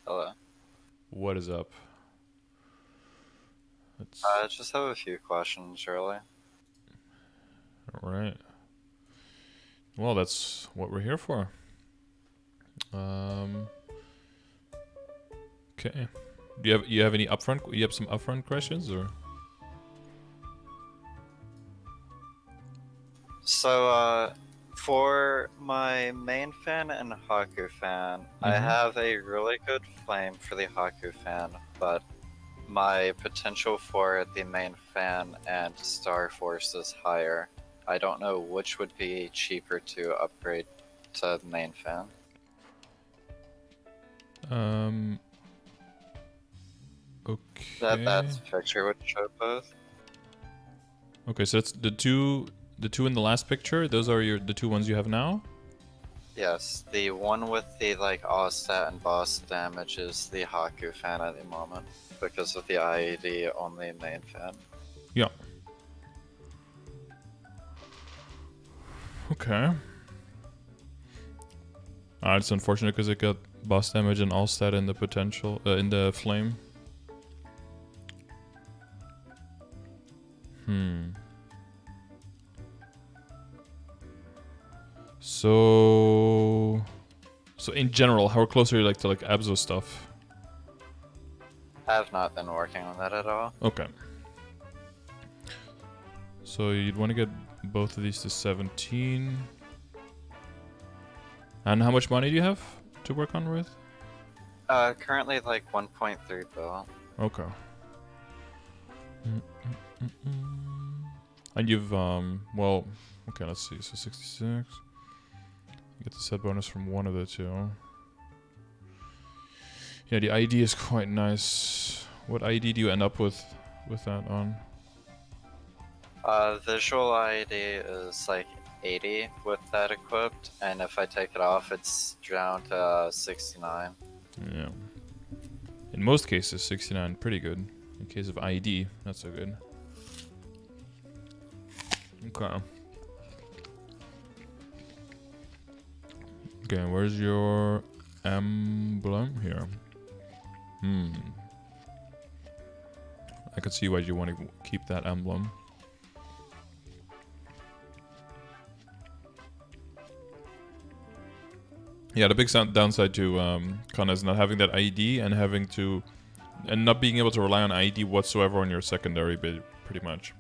Hello. What is up? Let's. I just have a few questions, really. All right. Well, that's what we're here for. Um. Okay. Do you have any upfront? You have some upfront questions or? So, for my main fan and Haku fan, I Mm-hmm. have a really good flame for the Haku fan, but my potential for the main fan and Starforce is higher. I don't know which would be cheaper to upgrade to the main fan. Um. That's Okay. picture would show both. Okay. So that's the two in the last picture. Those are the two ones you have now. Yes, the one with the all stat and boss damage is the Haku fan at the moment because of the IED on the main fan. Yeah. Okay. It's unfortunate because it got boss damage and all stat in the potential in the flame. Hmm. So in general, how close are you to Abzo stuff? I have not been working on that at all. Okay. So you'd want to get both of these to 17. And how much money do you have to work on with? Currently 1.3 bill. Okay. And you've well, okay, let's see. So 66. You get the set bonus from one of the two. Yeah, the ID is quite nice. What ID do you end up with that on? Visual IED is 80 with that equipped, and if I take it off, it's down to 69. Yeah. In most cases, 69 pretty good. In case of ID, not so good. Okay. Okay, where's your emblem here? I could see why you want to keep that emblem. Yeah, the big downside to Kanna is not having that ID and not being able to rely on ID whatsoever on your secondary bit, pretty much.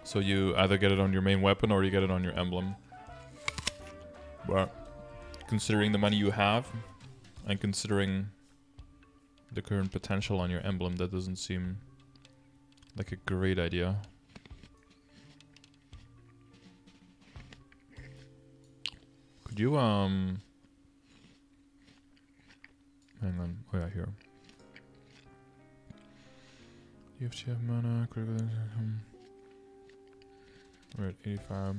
So you either get it on your main weapon or you get it on your emblem. But considering the money you have and considering the current potential on your emblem, that doesn't seem like a great idea. Could you hang on. Oh yeah, here. You have to have mana, critical. We're at 85.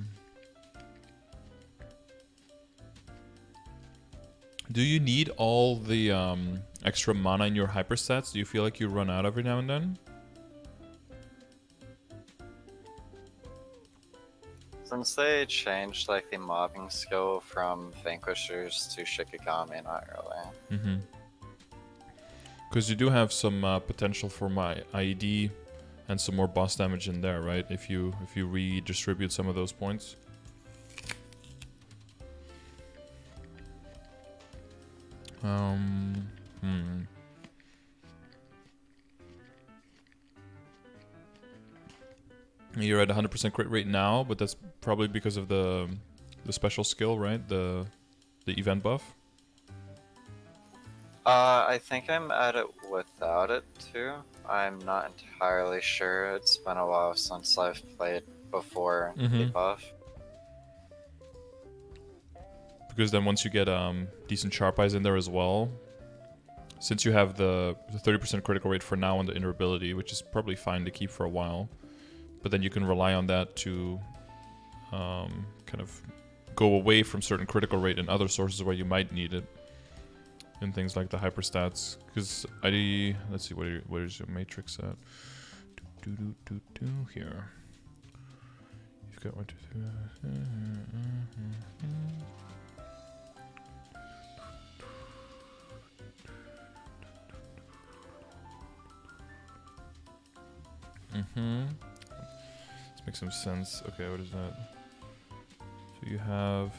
Do you need all the extra mana in your hyperstats? Do you feel like you run out every now and then? Since they changed the mobbing skill from Vanquishers to Shikigami, not really. Mm-hmm. Because you do have some potential for my IED and some more boss damage in there, right? If you redistribute some of those points. You're at 100% crit rate now, but that's probably because of the special skill, right? The event buff. I think I'm at it without it too. I'm not entirely sure. It's been a while since I've played before the buff. Because then once you get decent sharp eyes in there as well, since you have the 30% critical rate for now on the inner ability, which is probably fine to keep for a while, but then you can rely on that to kind of go away from certain critical rate in other sources where you might need it, in things like the hyperstats. Because let's see, what is your matrix at? Here. You've got 1, 2, 3. Let's make some sense. Okay, what is that? So you have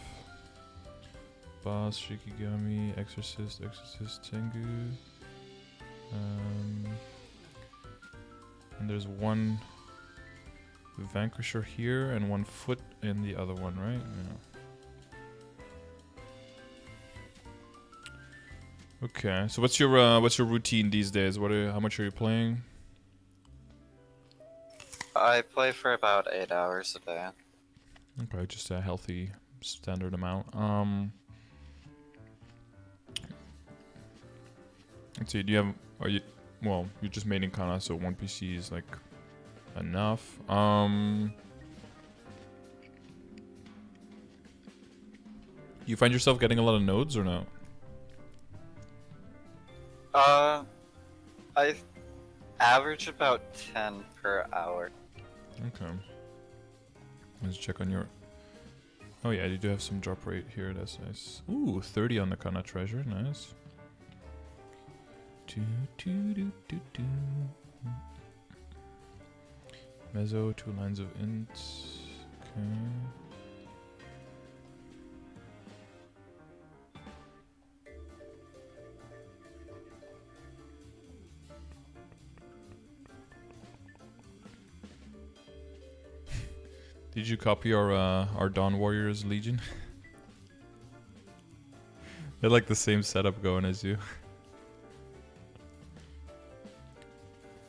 Boss, Shikigami, Exorcist, Tengu. And there's one Vanquisher here and one foot in the other one, right? Yeah. Okay, so what's your routine these days? How much are you playing? I play for about 8 hours a day. Okay, just a healthy standard amount. Let's see. Well, you're just maining Kanna, so one PC is like enough. You find yourself getting a lot of nodes or no? I average about 10 per hour. Okay. Let's check on your... Oh yeah, you do have some drop rate here, that's nice. Ooh, 30 on the Kanna treasure, nice. Mezzo, 2 lines of int. Okay. Did you copy our Dawn Warriors Legion? They're like the same setup going as you.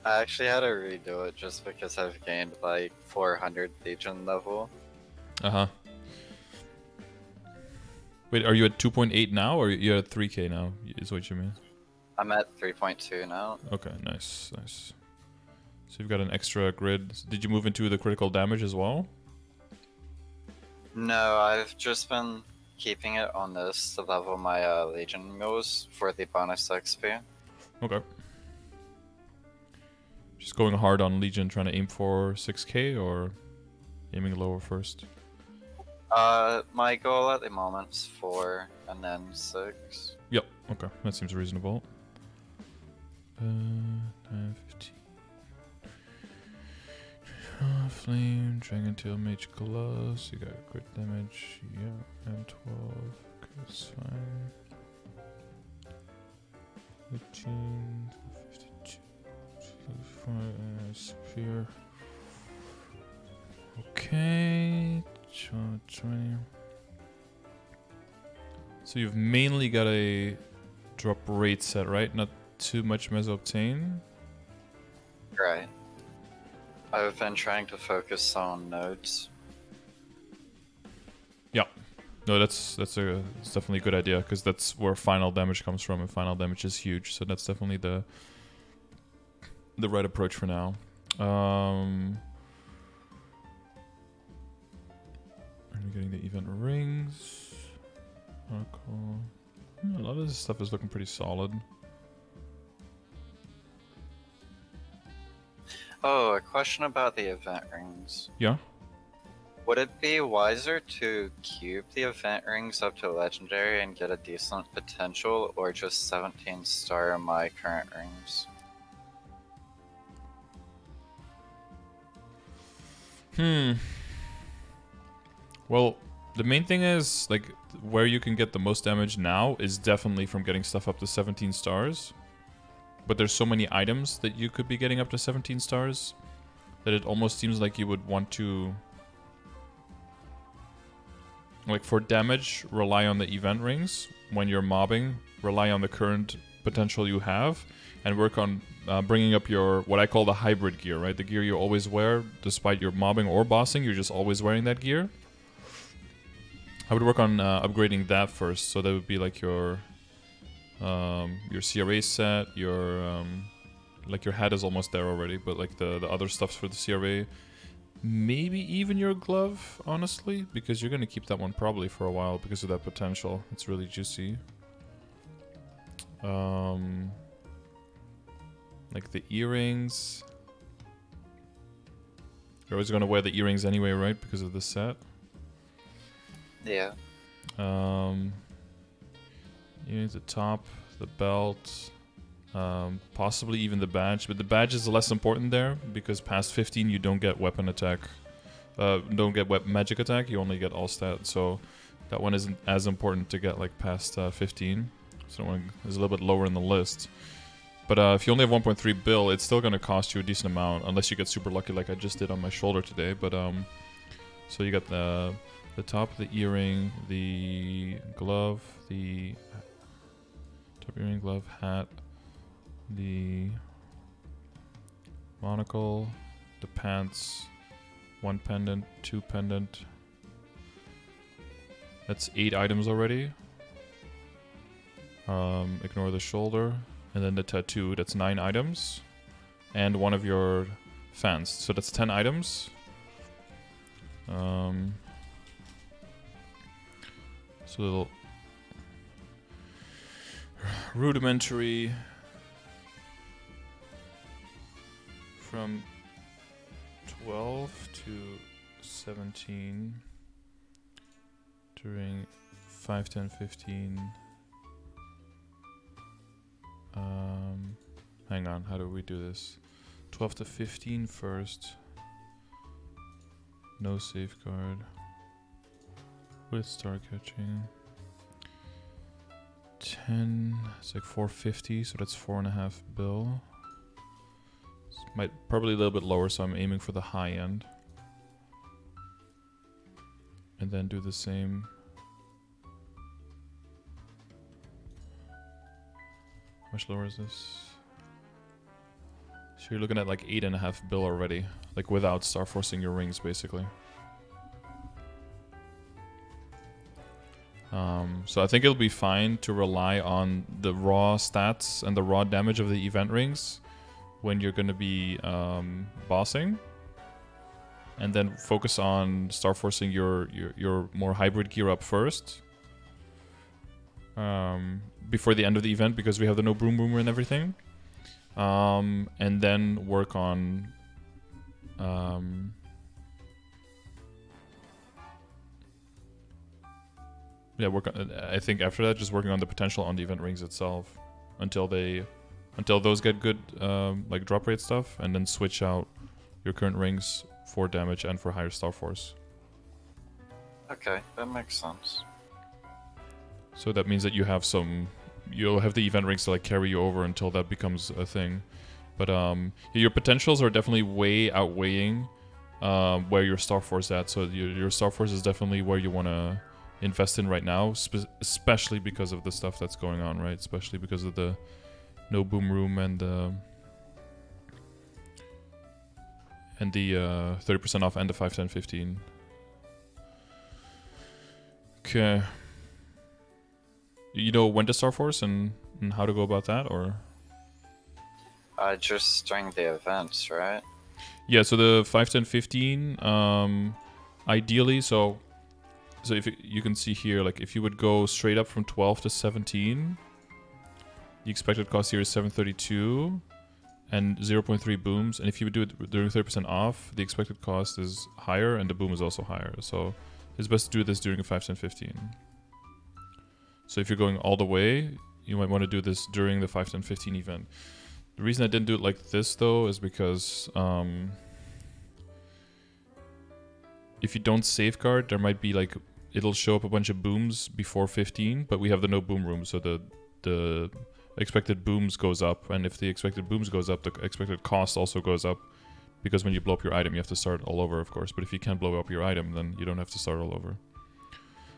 I actually had to redo it just because I've gained like 400 Legion level. Uh-huh. Wait, are you at 2.8 now or you're at 3k now, is what you mean? I'm at 3.2 now. Okay, nice, nice. So you've got an extra grid. Did you move into the critical damage as well? No, I've just been keeping it on this to level my Legion mules for the bonus XP. Okay. Just going hard on Legion, trying to aim for 6k or aiming lower first? My goal at the moment is 4 and then 6. Yep, okay, that seems reasonable. 9, 15. Flame, Dragon Tail, Mage Gloves, you got crit damage, yeah, and 12, okay, that's fine. 15, 52, 5, Spear. Okay, 20. So you've mainly got a drop rate set, right? Not too much Meso obtain. Right. I've been trying to focus on nodes. Yeah. No, that's definitely a good idea because that's where final damage comes from, and final damage is huge. So that's definitely the right approach for now. Are you getting the event rings? Cool. A lot of this stuff is looking pretty solid. Oh, a question about the event rings. Yeah. Would it be wiser to cube the event rings up to legendary and get a decent potential, or just 17 star my current rings? Well, the main thing is, like, where you can get the most damage now is definitely from getting stuff up to 17 stars. But there's so many items that you could be getting up to 17 stars that it almost seems like you would want to, like, for damage, rely on the event rings. When you're mobbing, rely on the current potential you have, and work on bringing up your, what I call the hybrid gear, right? The gear you always wear, despite your mobbing or bossing, you're just always wearing that gear. I would work on upgrading that first, so that would be like your CRA set, like your hat is almost there already, but like the other stuffs for the CRA, maybe even your glove, honestly, because you're gonna keep that one probably for a while because of that potential. It's really juicy. Like the earrings. You're always gonna wear the earrings anyway, right? Because of the set. Yeah. Yeah, the top, the belt. Possibly even the badge, but the badge is less important there because past 15 you don't get weapon attack, don't get magic attack. You only get all stat, so that one isn't as important to get like past 15. So that one is a little bit lower in the list. But if you only have 1.3 bill, it's still going to cost you a decent amount, unless you get super lucky like I just did on my shoulder today. But so you got the top, the earring, the glove, the top earring, glove, hat, the monocle, the pants, 1 pendant, 2 pendant. That's 8 items already. Ignore the shoulder. And then the tattoo, that's 9 items. And one of your fans. So that's 10 items. So little rudimentary from 12 to 17 during 5, 10, 15. Hang on, how do we do this? 12 to 15 first. No safeguard. With star catching. 10, it's like 450, so that's 4.5 bill. Might probably a little bit lower, so I'm aiming for the high end. And then do the same. How much lower is this? So you're looking at like 8.5 bill already, like without Starforcing your rings, basically. So I think it'll be fine to rely on the raw stats and the raw damage of the event rings when you're going to be bossing, and then focus on Starforcing your more hybrid gear up first. Before the end of the event, because we have the no boom boomer and everything, and then work on I think after that, just working on the potential on the event rings itself until those get good like drop rate stuff, and then switch out your current rings for damage and for higher star force. Okay, that makes sense. So that means that you'll have the event rings to like carry you over until that becomes a thing. But your potentials are definitely way outweighing where your star force at. So your star force is definitely where you want to invest in right now, especially because of the stuff that's going on, right? Especially because of the no boom room and the 30% off and the 5, 10, 15. Okay. You know when to Star Force and how to go about that, or? Just during the events, right? Yeah, so the 5, 10, 15, ideally, so if you can see here, like if you would go straight up from 12 to 17, the expected cost here is 732 and 0.3 booms. And if you would do it during 30% off, the expected cost is higher and the boom is also higher. So it's best to do this during a 5, 10, 15. So if you're going all the way, you might want to do this during the 5, 10, 15 event. The reason I didn't do it like this, though, is because if you don't safeguard, there might be like, it'll show up a bunch of booms before 15, but we have the no boom room, so the expected booms goes up, and if the expected booms goes up, the expected cost also goes up, because when you blow up your item, you have to start all over, of course. But if you can't blow up your item, then you don't have to start all over.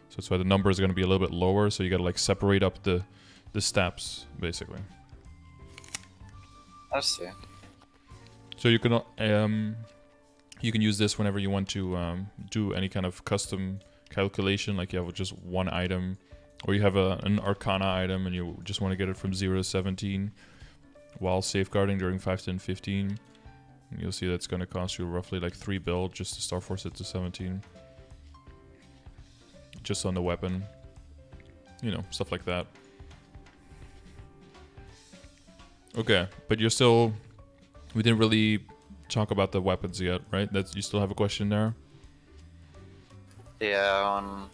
So that's why the number is going to be a little bit lower, so you got to like separate up the steps, basically. I see. So you can use this whenever you want to do any kind of custom calculation, like you have just one item, or you have an Arcana item and you just want to get it from 0 to 17 while safeguarding during 5, 10, 15. And you'll see that's going to cost you roughly like 3 bill just to Star Force it to 17. Just on the weapon. You know, stuff like that. Okay, but you're still... We didn't really talk about the weapons yet, right? You still have a question there? Yeah,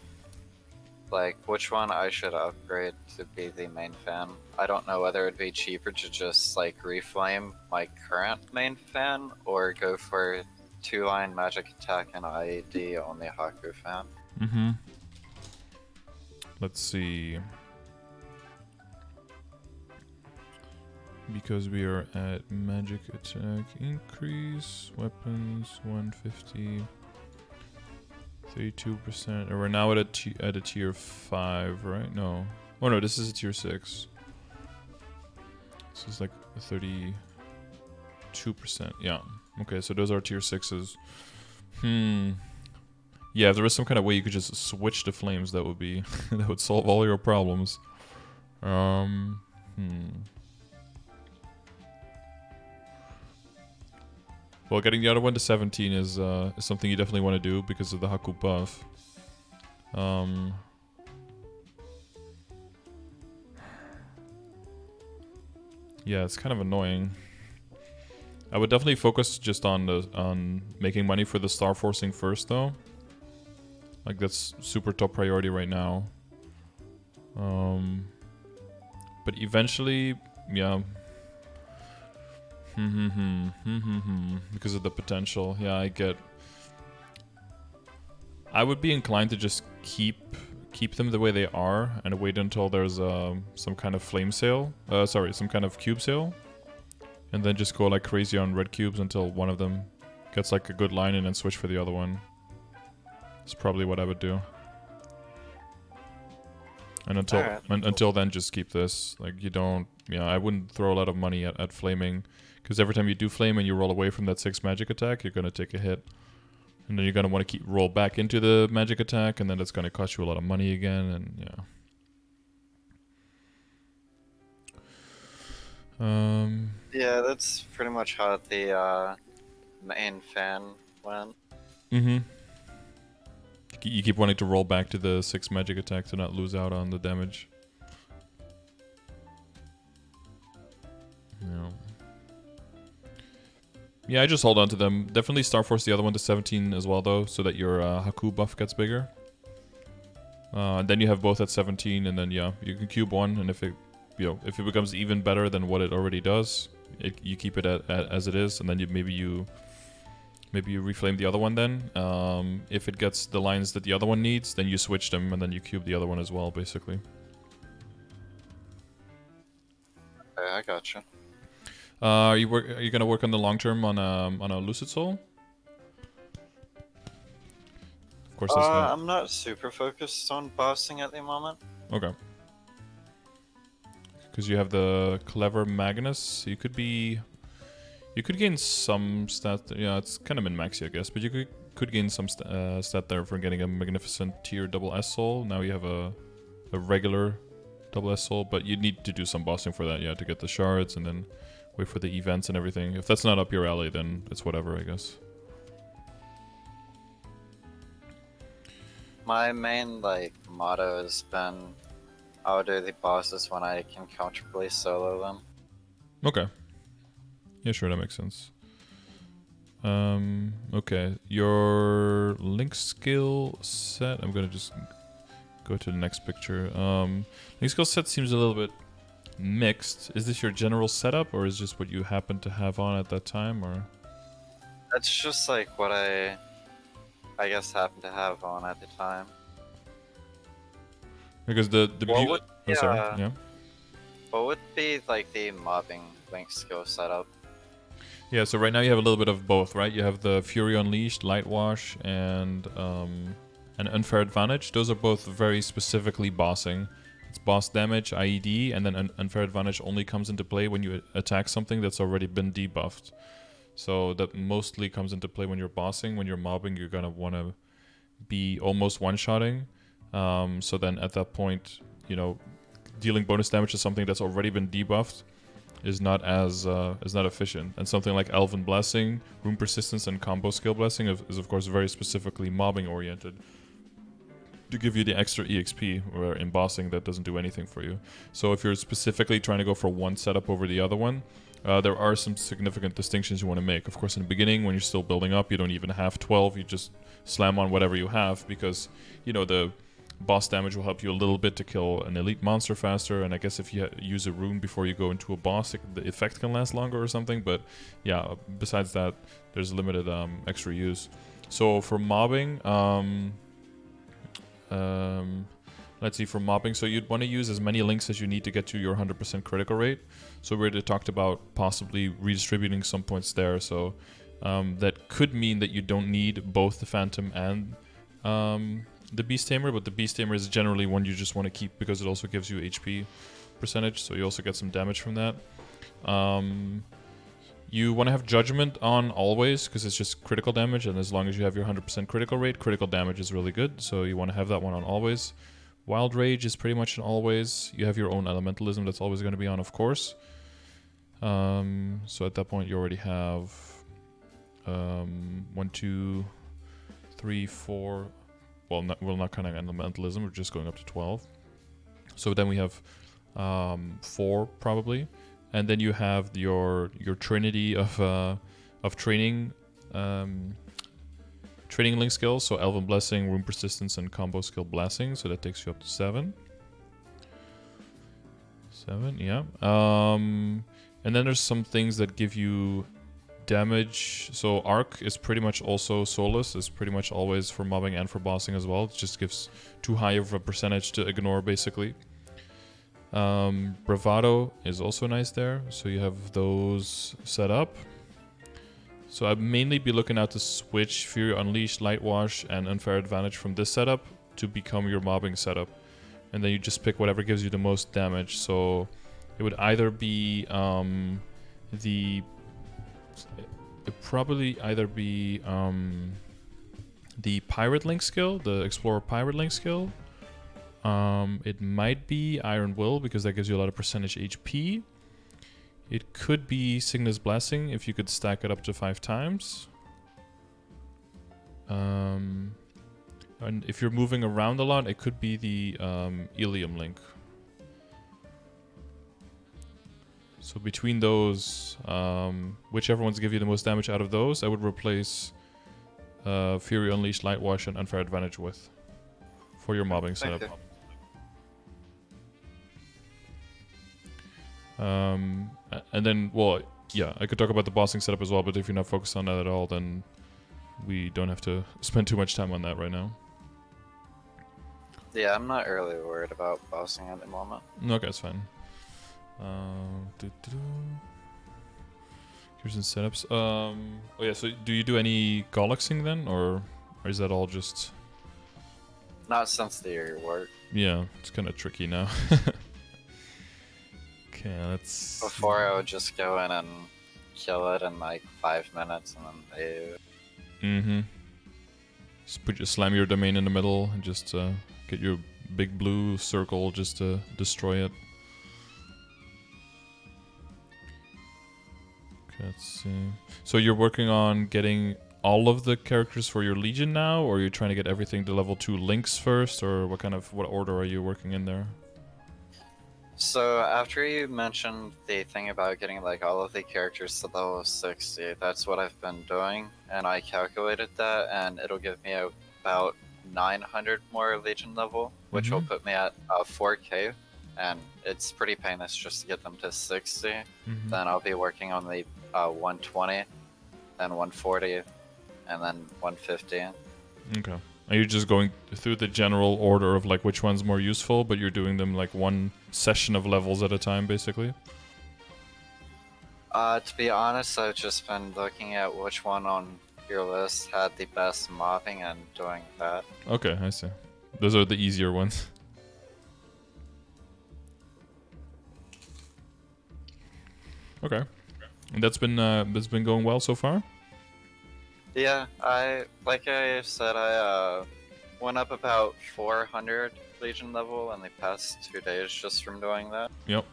like which one I should upgrade to be the main fan. I don't know whether it'd be cheaper to just like reflame my current main fan or go for 2-line magic attack and IED on the Haku fan. Mm-hmm. Let's see. Because we are at magic attack increase, weapons 150, 32%. And we're now at a tier 5, right? No. Oh no, this is a tier 6. This is like 32%. Yeah. Okay, so those are tier 6s. Yeah, if there was some kind of way you could just switch the flames, that would be that would solve all your problems. Well, getting the other one to 17 is something you definitely want to do because of the Haku buff. Yeah, it's kind of annoying. I would definitely focus just on making money for the Starforcing first, though. Like that's super top priority right now. But eventually, yeah. Because of the potential, yeah, I would be inclined to just keep them the way they are and wait until there's some kind of flame sale. Some kind of cube sale, and then just go like crazy on red cubes until one of them gets like a good line, and then switch for the other one. It's probably what I would do. And until then, just keep this. Like you don't, I wouldn't throw a lot of money at flaming, because every time you do flame and you roll away from that 6 magic attack, you're gonna take a hit, and then you're gonna want to roll back into the magic attack, and then it's gonna cost you a lot of money again, and yeah. Yeah, that's pretty much how the main fan went. Mm-hmm. You keep wanting to roll back to the 6 magic attack to not lose out on the damage. Yeah. Yeah, I just hold on to them. Definitely Starforce the other one to 17 as well, though, so that your Haku buff gets bigger. And then you have both at 17, and then you can cube one, and if it becomes even better than what it already does, you keep it at as it is, and then maybe you reflame the other one then. If it gets the lines that the other one needs, then you switch them, and then you cube the other one as well, basically. Okay, I gotcha. Are you gonna work on the long term on a Lucid Soul? Of course, that's not. I'm not super focused on bossing at the moment. Okay. Because you have the Clever Magnus, you could gain some stat. Yeah, it's kind of min-maxy, I guess, but you could gain some stat there for getting a magnificent tier double S soul. Now you have a regular double S soul, but you need to do some bossing for that, to get the shards and then wait for the events and everything. If that's not up your alley, then it's whatever, I guess. My main motto has been, I'll do the bosses when I can comfortably solo them. Okay. Yeah, sure, that makes sense. Okay, your link skill set. I'm gonna just go to the next picture. Link skill set seems a little bit mixed. Is this your general setup, or is just what you happen to have on at that time, or? That's just what I guess happened to have on at the time. Because the beauty. Yeah. What would be the mobbing link skill setup? Yeah, so right now you have a little bit of both, right? You have the Fury Unleashed, Light Wash, and an Unfair Advantage. Those are both very specifically bossing. It's boss damage, IED, and then Unfair Advantage only comes into play when you attack something that's already been debuffed. So that mostly comes into play when you're bossing. When you're mobbing, you're gonna want to be almost one-shotting. So then at that point, dealing bonus damage to something that's already been debuffed is not efficient. And something like Elven Blessing, Rune Persistence, and Combo Skill Blessing is of course very specifically mobbing oriented to give you the extra EXP, where in bossing that doesn't do anything for you. So if you're specifically trying to go for one setup over the other one, there are some significant distinctions you want to make. Of course, in the beginning, when you're still building up, you don't even have 12. You just slam on whatever you have, because the boss damage will help you a little bit to kill an elite monster faster, and I guess if you use a rune before you go into a boss, the effect can last longer or something, but yeah, besides that, there's limited extra use. So for mobbing, let's see, for mobbing, so you'd want to use as many links as you need to get to your 100% critical rate. So we already talked about possibly redistributing some points there, so that could mean that you don't need both the Phantom and the Beast Tamer, but the Beast Tamer is generally one you just want to keep because it also gives you HP percentage, so you also get some damage from that. You want to have Judgment on always because it's just critical damage, and as long as you have your 100% critical rate, critical damage is really good, so you want to have that one on always. Wild Rage is pretty much an always. You have your own Elementalism that's always going to be on, of course. So at that point you already have 1, 2, 3, 4. Well, we're not counting Elementalism, we're just going up to 12. So then we have 4 probably, and then you have your trinity of training training link skills. So Elven Blessing, Rune Persistence, and combo skill Blessing. So that takes you up to 7. 7, yeah. And then there's some things that give you damage. So Arc is pretty much also Soulless, is pretty much always for mobbing and for bossing as well. It just gives too high of a percentage to ignore, basically. Bravado is also nice there, so you have those set up. So I'd mainly be looking at to switch Fury Unleashed, Light Wash, and Unfair Advantage from this setup to become your mobbing setup. And then you just pick whatever gives you the most damage. So it would either be the Pirate Link skill, the Explorer Pirate Link skill. It might be Iron Will because that gives you a lot of percentage HP. It could be Cygnus Blessing if you could stack it up to 5 times. And if you're moving around a lot, it could be the Ilium Link. So between those, whichever ones give you the most damage out of those, I would replace Fury Unleashed, Light Wash, and Unfair Advantage with for your mobbing setup. Okay. And then, well, yeah, I could talk about the bossing setup as well, but if you're not focused on that at all, then we don't have to spend too much time on that right now. Yeah, I'm not really worried about bossing at the moment. Okay, that's fine. Here's some setups. Oh yeah, so do you do any Galaxing then, or is that all just... Not since the rework. Yeah, it's kind of tricky now. Okay, let's... Before I would just go in and kill it in like 5 minutes and then leave. Mm-hmm. Just slam your domain in the middle and just get your big blue circle just to destroy it. Okay, let's see. So you're working on getting all of the characters for your Legion now, or are you trying to get everything to level 2 links first, or what order are you working in there? So after you mentioned the thing about getting like all of the characters to level 60, that's what I've been doing, and I calculated that, and it'll give me about 900 more Legion level, which will put me at 4k, and it's pretty painless just to get them to 60. Then I'll be working on the 120, then 140, and then 150. Okay. Are you just going through the general order of like which one's more useful, but you're doing them like one session of levels at a time, basically? To be honest, I've just been looking at which one on your list had the best mobbing and doing that. Okay, I see. Those are the easier ones. Okay. And that's been going well so far? Yeah, like I said, I went up about 400 Legion level in the past 2 days just from doing that. Yep.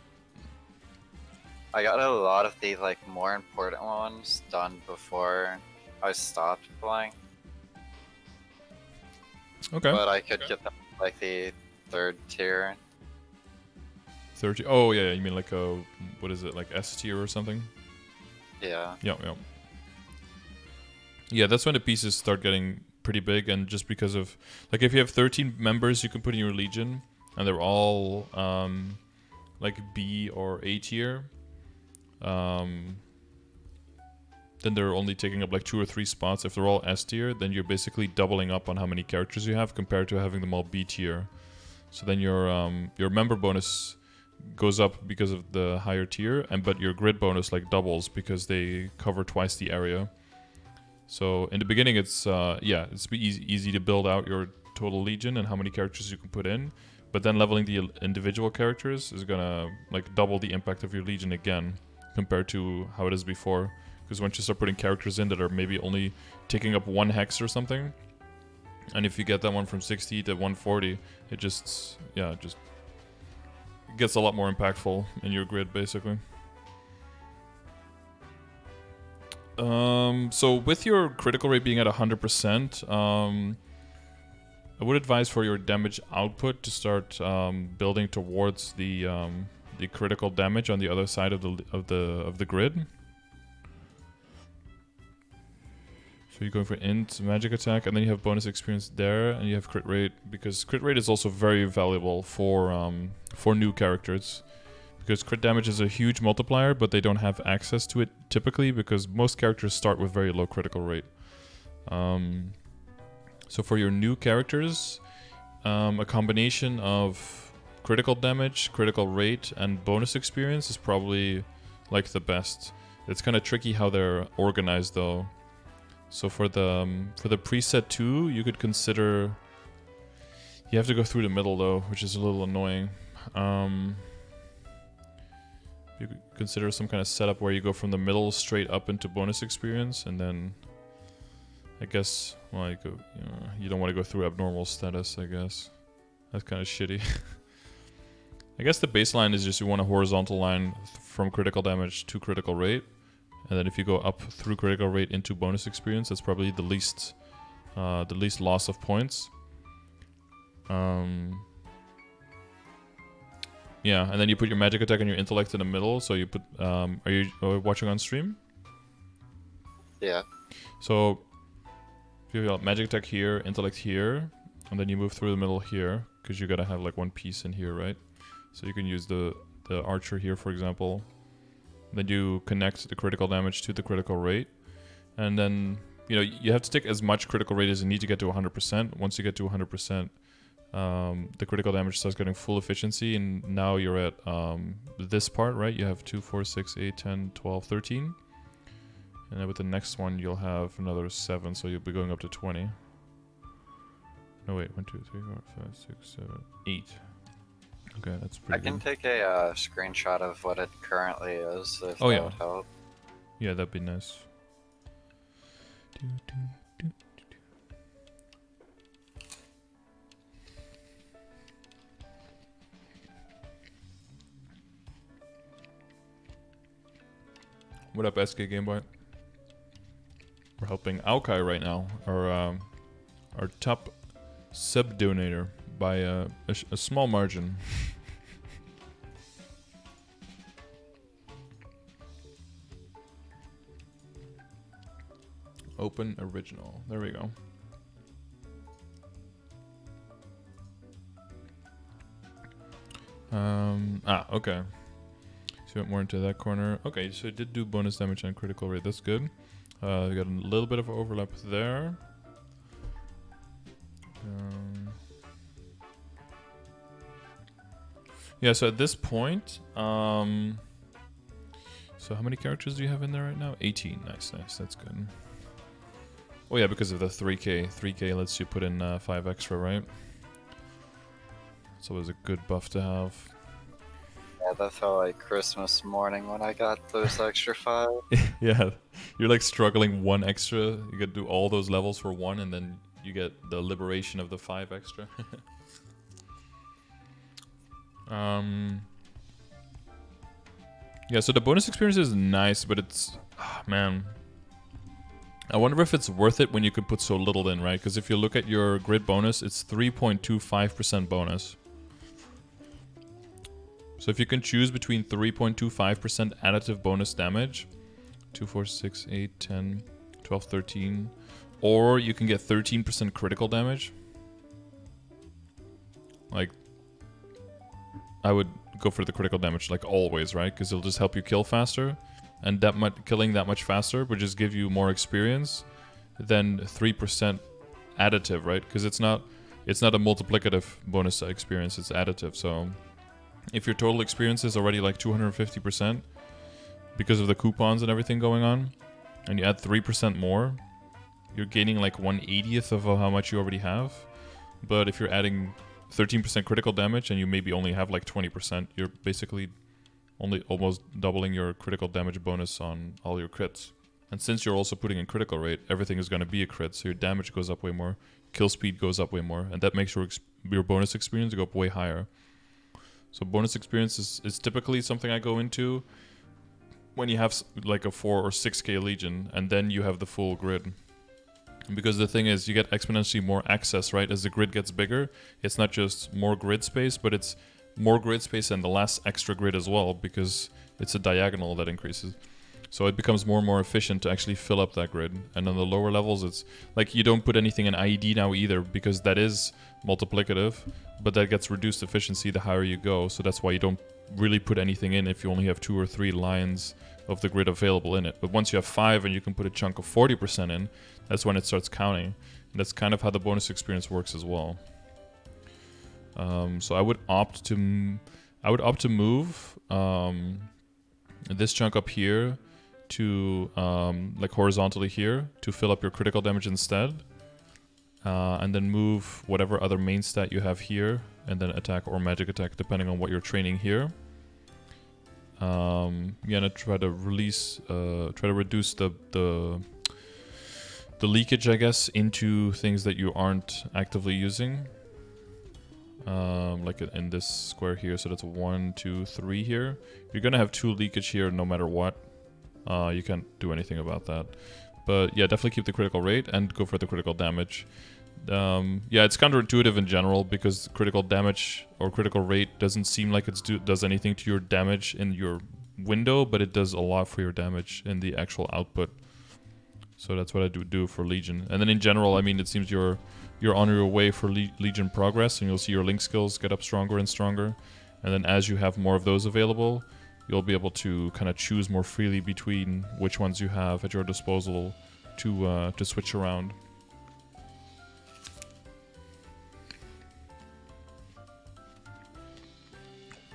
I got a lot of the like more important ones done before I stopped playing. Okay. But I could get them like the 3rd tier. 30. Oh yeah, you mean like a, what is it, like S tier or something? Yeah. Yep. Yeah, that's when the pieces start getting pretty big, and just because of like if you have 13 members you can put in your legion and they're all like B or A tier, then they're only taking up like 2 or 3 spots. If they're all S tier, then you're basically doubling up on how many characters you have compared to having them all B tier. So then your member bonus goes up because of the higher tier, but your grid bonus like doubles because they cover twice the area. So in the beginning, it's easy to build out your total legion and how many characters you can put in. But then leveling the individual characters is gonna like double the impact of your legion again compared to how it is before. Because once you start putting characters in that are maybe only taking up 1 hex or something, and if you get that one from 60 to 140, it just gets a lot more impactful in your grid, basically. So with your critical rate being at 100%, I would advise for your damage output to start building towards the critical damage on the other side of the grid. So you're going for int, magic attack, and then you have bonus experience there, and you have crit rate, because crit rate is also very valuable for new characters. Because crit damage is a huge multiplier, but they don't have access to it typically, because most characters start with very low critical rate. So for your new characters, a combination of critical damage, critical rate, and bonus experience is probably like the best. It's kind of tricky how they're organized though. So for the preset 2, you could consider... You have to go through the middle though, which is a little annoying. You could consider some kind of setup where you go from the middle straight up into bonus experience, and then I guess, well, you don't want to go through abnormal status, I guess. That's kind of shitty. I guess the baseline is just you want a horizontal line from critical damage to critical rate. And then if you go up through critical rate into bonus experience, that's probably the least loss of points. Yeah, and then you put your magic attack and your intellect in the middle. So you put, are you watching on stream? Yeah. So you have magic attack here, intellect here, and then you move through the middle here, because you gotta have like one piece in here, right? So you can use the archer here, for example. Then you connect the critical damage to the critical rate. And then, you have to take as much critical rate as you need to get to 100%. Once you get to 100%, the critical damage starts getting full efficiency. And now you're at this part, right? You have 2, 4, 6, 8, 10, 12, 13. And then with the next one, you'll have another 7. So you'll be going up to 20. No, wait. 1, 2, 3, 4, 5, 6, 7, 8. Okay, that's pretty good. I can take a screenshot of what it currently is, if that would help. Yeah, that'd be nice. What up, SK Gameboy? We're helping Aokkai right now, our top sub donator, by a small margin. Open original. There we go. Okay. So you went more into that corner. Okay, so it did do bonus damage and critical rate. That's good. We got a little bit of overlap there. Yeah, so at this point, so how many characters do you have in there right now? 18. Nice, that's good. Oh yeah, because of the 3k. 3k lets you put in 5 extra, right? It's always a good buff to have. Yeah, that felt like Christmas morning when I got those extra 5. Yeah, you're like struggling 1 extra. You gotta do all those levels for 1, and then you get the liberation of the 5 extra. Yeah, so the bonus experience is nice, but it's... man. I wonder if it's worth it when you can put so little in, right? Because if you look at your grid bonus, it's 3.25% bonus. So if you can choose between 3.25% additive bonus damage, 2, 4, 6, 8, 10, 12, 13, or you can get 13% critical damage. Like, I would go for the critical damage, like always, right? Because it'll just help you kill faster, and killing that much faster would just give you more experience than 3% additive, right? Because it's not a multiplicative bonus experience; it's additive. So, if your total experience is already like 250% because of the coupons and everything going on, and you add 3% more, you're gaining like 1/80th of how much you already have. But if you're adding 13% critical damage and you maybe only have like 20%, you're basically only almost doubling your critical damage bonus on all your crits. And since you're also putting in critical rate, everything is going to be a crit, so your damage goes up way more, kill speed goes up way more, and that makes your bonus experience go up way higher. So bonus experience is typically something I go into when you have like a 4 or 6k Legion, and then you have the full grid. Because the thing is, you get exponentially more access, right? As the grid gets bigger, it's not just more grid space, but it's more grid space and the last extra grid as well, because it's a diagonal that increases. So it becomes more and more efficient to actually fill up that grid. And on the lower levels, it's like you don't put anything in IED now either, because that is multiplicative, but that gets reduced efficiency the higher you go. So that's why you don't really put anything in if you only have 2 or 3 lines of the grid available in it. But once you have 5 and you can put a chunk of 40% in, that's when it starts counting. And that's kind of how the bonus experience works as well. So I would opt to move this chunk up here to like horizontally here to fill up your critical damage instead, and then move whatever other main stat you have here, and then attack or magic attack depending on what you're training here. Yeah, and try to reduce the leakage, I guess, into things that you aren't actively using. Like in this square here, so that's 1, 2, 3 here. You're gonna have 2 leakage here no matter what. You can't do anything about that. But yeah, definitely keep the critical rate and go for the critical damage. Yeah, it's counterintuitive in general because critical damage or critical rate doesn't seem like it does anything to your damage in your window, but it does a lot for your damage in the actual output. So that's what I do for Legion. And then in general, I mean, it seems you're on your way for Legion progress, and you'll see your link skills get up stronger and stronger. And then as you have more of those available, you'll be able to kind of choose more freely between which ones you have at your disposal to switch around.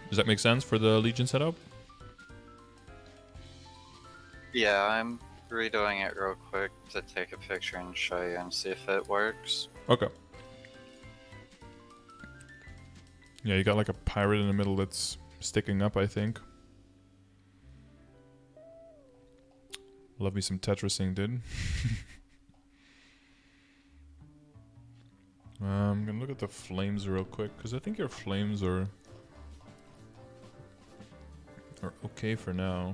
Does that make sense for the Legion setup? Yeah, I'm redoing it real quick to take a picture and show you and see if it works. Okay. Yeah, you got like a pirate in the middle that's sticking up, I think. Love me some Tetrising, dude. I'm gonna look at the flames real quick, because I think your flames are okay for now.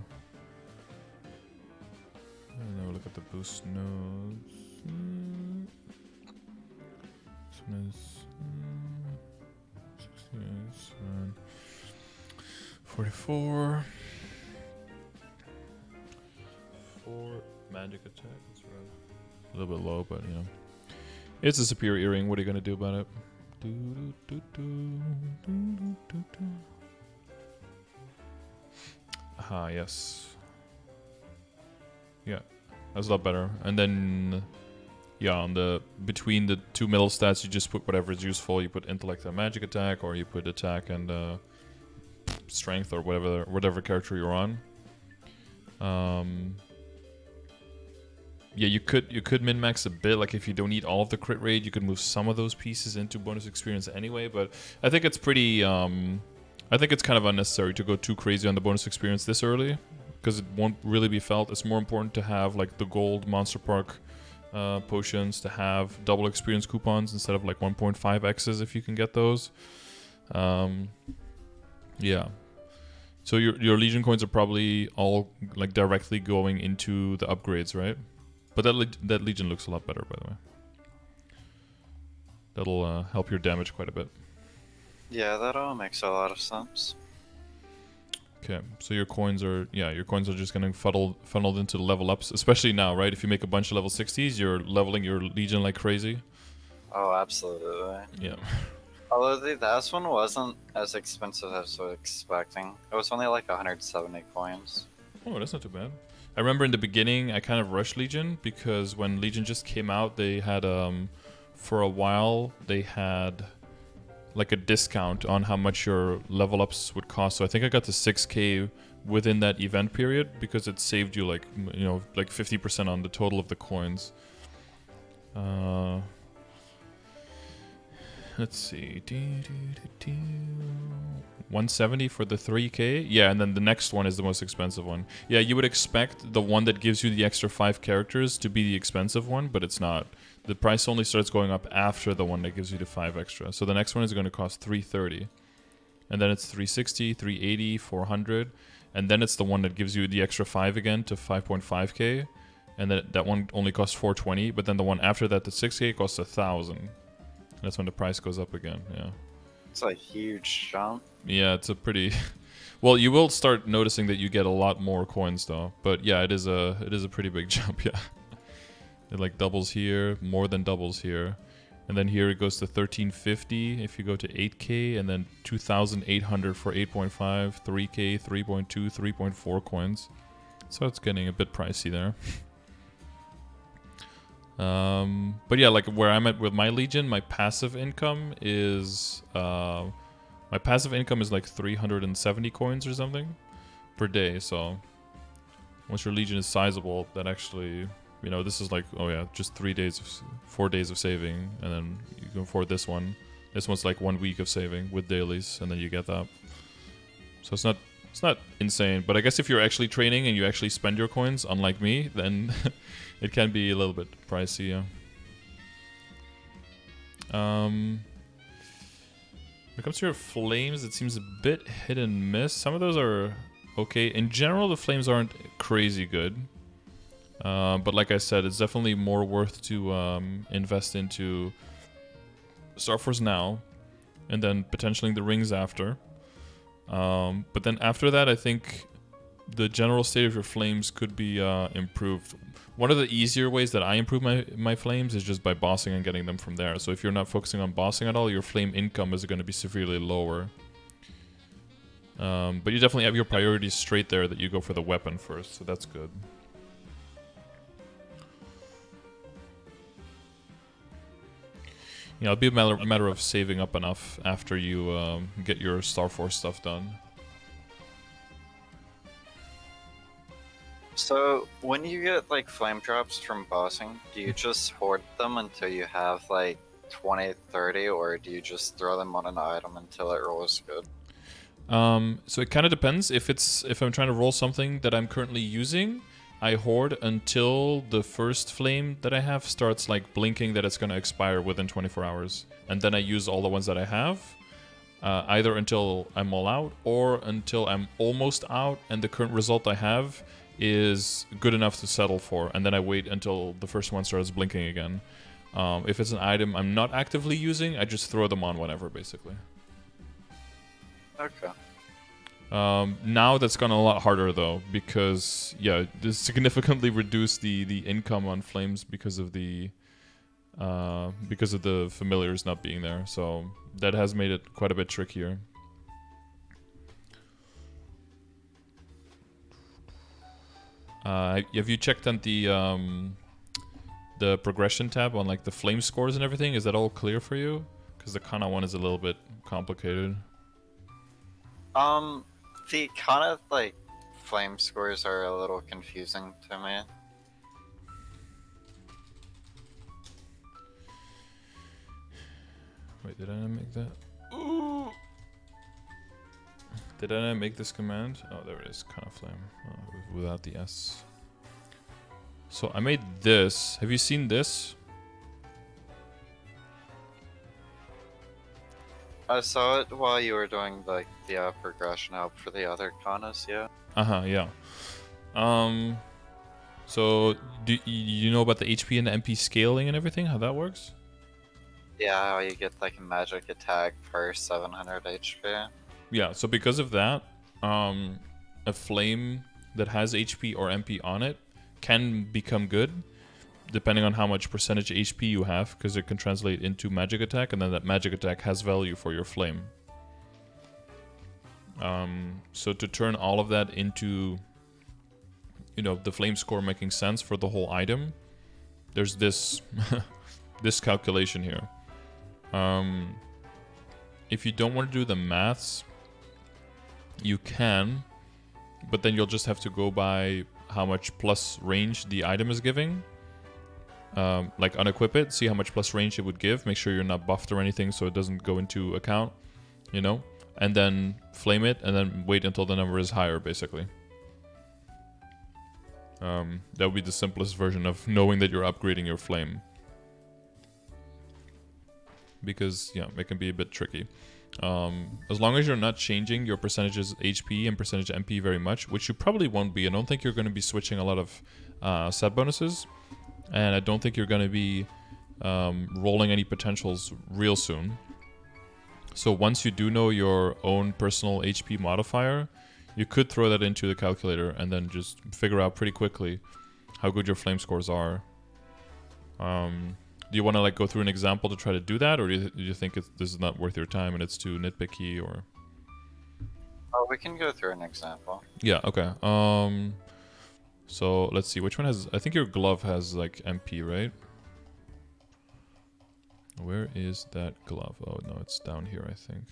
And now look at the boost nodes. This one is 69, 44. 4 magic attack. That's right. A little bit low, but you know, it's a superior earring. What are you gonna do about it? Ah, yes. Yeah, that's a lot better. And then, yeah, on the between the 2 middle stats, you just put whatever is useful. You put intellect and magic attack, or you put attack and strength, or whatever character you're on. Yeah, you could min-max a bit. Like if you don't need all of the crit rate, you could move some of those pieces into bonus experience anyway. But I think it's pretty. I think it's kind of unnecessary to go too crazy on the bonus experience this early, because it won't really be felt. It's more important to have like the gold Monster Park potions, to have double experience coupons instead of like 1.5x's if you can get those. Yeah. So your Legion coins are probably all like directly going into the upgrades, right? But that Legion looks a lot better, by the way. That'll help your damage quite a bit. Yeah, that all makes a lot of sense. Okay, so your coins are just getting funneled into the level ups, especially now, right? If you make a bunch of level 60s, you're leveling your Legion like crazy. Oh, absolutely. Yeah. Although the last one wasn't as expensive as I was expecting. It was only like 170 coins. Oh, that's not too bad. I remember in the beginning, I kind of rushed Legion because when Legion just came out, they had for a while they had like a discount on how much your level ups would cost. So I think I got to 6k within that event period because it saved you like like 50% on the total of the coins. Let's see. 170 for the 3k. Yeah, and then the next one is the most expensive one. Yeah, you would expect the one that gives you the extra 5 characters to be the expensive one, but it's not. The price only starts going up after the one that gives you the 5 extra. So the next one is going to cost 330. And then it's 360, 380, 400. And then it's the one that gives you the extra 5 again to 5.5k. And then that one only costs 420. But then the one after that, the 6k, costs 1,000. That's when the price goes up again, yeah. It's a huge jump. Yeah, it's a pretty... Well, you will start noticing that you get a lot more coins, though. But yeah, it is a pretty big jump, yeah. It like doubles here, more than doubles here. And then here it goes to 1350 if you go to 8k, and then 2,800 for 8.5, 3k, 3.2, 3.4 coins. So it's getting a bit pricey there. But yeah, like where I'm at with my Legion, my passive income is like 370 coins or something per day. So once your Legion is sizable, that actually, this is like, oh yeah, just 4 days of saving, and then you can afford this one. This one's like 1 week of saving with dailies, and then you get that. So it's not insane, but I guess if you're actually training and you actually spend your coins, unlike me, then it can be a little bit pricey, yeah. When it comes to your flames, it seems a bit hit and miss. Some of those are okay. In general, the flames aren't crazy good. But like I said, it's definitely more worth to invest into Starforce now, and then potentially the rings after. But then after that, I think the general state of your flames could be improved. One of the easier ways that I improve my flames is just by bossing and getting them from there. So if you're not focusing on bossing at all, your flame income is going to be severely lower. But you definitely have your priorities straight there, that you go for the weapon first, so that's good. Yeah, it'll be a matter of saving up enough after you get your Starforce stuff done. So, when you get like flame drops from bossing, do you just hoard them until you have like 20, 30, or do you just throw them on an item until it rolls good? So it kind of depends. If I'm trying to roll something that I'm currently using, I hoard until the first flame that I have starts like blinking that it's going to expire within 24 hours. And then I use all the ones that I have, either until I'm all out or until I'm almost out and the current result I have is good enough to settle for. And then I wait until the first one starts blinking again. If it's an item I'm not actively using, I just throw them on whenever, basically. Okay. Now that's gone a lot harder though, because yeah, this significantly reduced the income on flames because of the familiars not being there. So that has made it quite a bit trickier. Have you checked on the progression tab on like the flame scores and everything? Is that all clear for you? Because the Kanna one is a little bit complicated. The kind of like flame scores are a little confusing to me. Wait, did I not make that? Ooh! Did I not make this command? Oh, there it is. Kanna flame. Oh, without the S. So I made this. Have you seen this? I saw it while you were doing like the progression help for the other Kannas, yeah. Yeah. So do you know about the HP and the MP scaling and everything? How that works? Yeah, how you get like a magic attack per 700 HP. Yeah. So because of that, a flame that has HP or MP on it can become good, depending on how much percentage HP you have, because it can translate into magic attack, and then that magic attack has value for your flame. So to turn all of that into, the flame score making sense for the whole item, there's this this calculation here. If you don't want to do the maths, you can, but then you'll just have to go by how much plus range the item is giving. Like unequip it, see how much plus range it would give, make sure you're not buffed or anything so it doesn't go into account, and then flame it, and then wait until the number is higher, basically. That would be the simplest version of knowing that you're upgrading your flame. Because, it can be a bit tricky. As long as you're not changing your percentages HP and percentage MP very much, which you probably won't be. I don't think you're going to be switching a lot of set bonuses. And I don't think you're going to be rolling any potentials real soon. So once you do know your own personal HP modifier, you could throw that into the calculator and then just figure out pretty quickly how good your flame scores are. Do you want to go through an example to try to do that, or do you think this is not worth your time and it's too nitpicky, or? Oh, we can go through an example. Yeah. Okay. So let's see. Which one has? I think your glove has MP, right? Where is that glove? Oh no, it's down here, I think.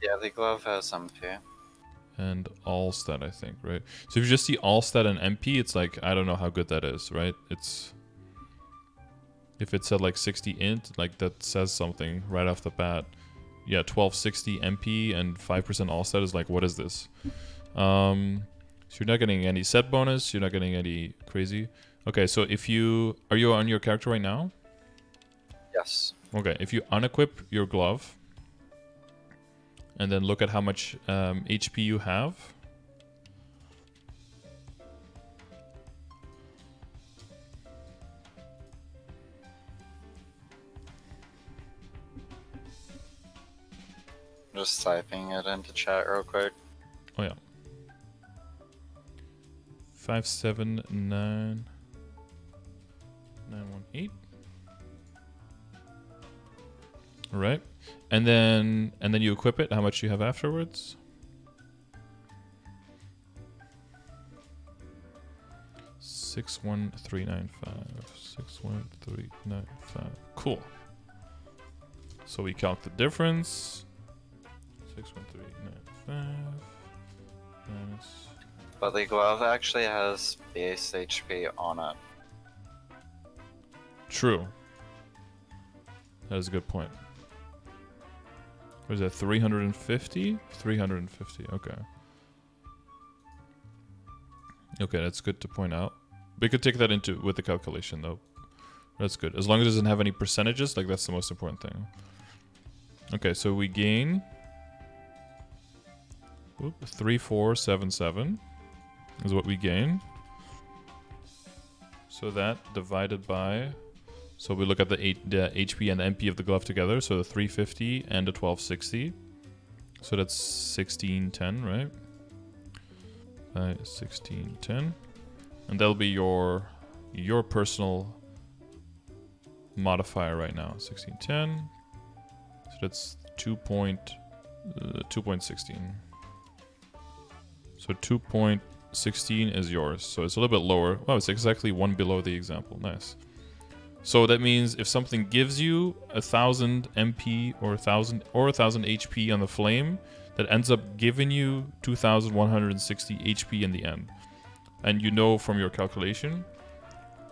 Yeah, the glove has MP. And all stat, I think, right? So if you just see all stat and MP, it's I don't know how good that is, right? It's if it said 60 int, that says something right off the bat. Yeah, 1260 MP and 5% all stat is what is this? So you're not getting any set bonus, you're not getting any crazy. Okay, so are you on your character right now? Yes. Okay, if you unequip your glove, and then look at how much HP you have. Just typing it into chat real quick. Oh yeah. 579918. All right. And then you equip it. How much you have afterwards? $61395. Cool. So we calc the difference. 61395 minus. But the glove actually has base HP on it. True. That is a good point. What is that, 350? 350, okay. Okay, that's good to point out. We could take that into with the calculation, though. That's good. As long as it doesn't have any percentages, that's the most important thing. Okay, so we gain 3477 is what we gain. So that divided by... So we look at the HP and the MP of the glove together. So the 350 and the 1260. So that's 1610, right? 1610. And that'll be your personal modifier right now. 1610. So that's 2.16. So 2.16 is yours. So it's a little bit lower. Wow, it's exactly one below the example. Nice. So that means if something gives you 1000 MP or 1000 HP on the flame, that ends up giving you 2160 HP in the end. And from your calculation,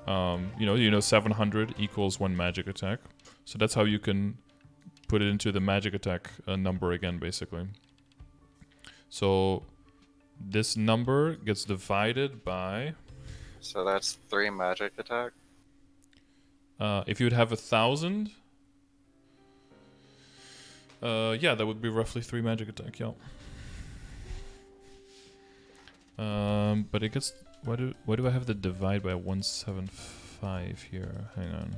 700 equals 1 magic attack. So that's how you can put it into the magic attack number again, basically. So this number gets divided by... So that's 3 magic attack? If you would have 1000... yeah, that would be roughly 3 magic attack, yeah. But it gets... Why do I have the divide by 175 here? Hang on.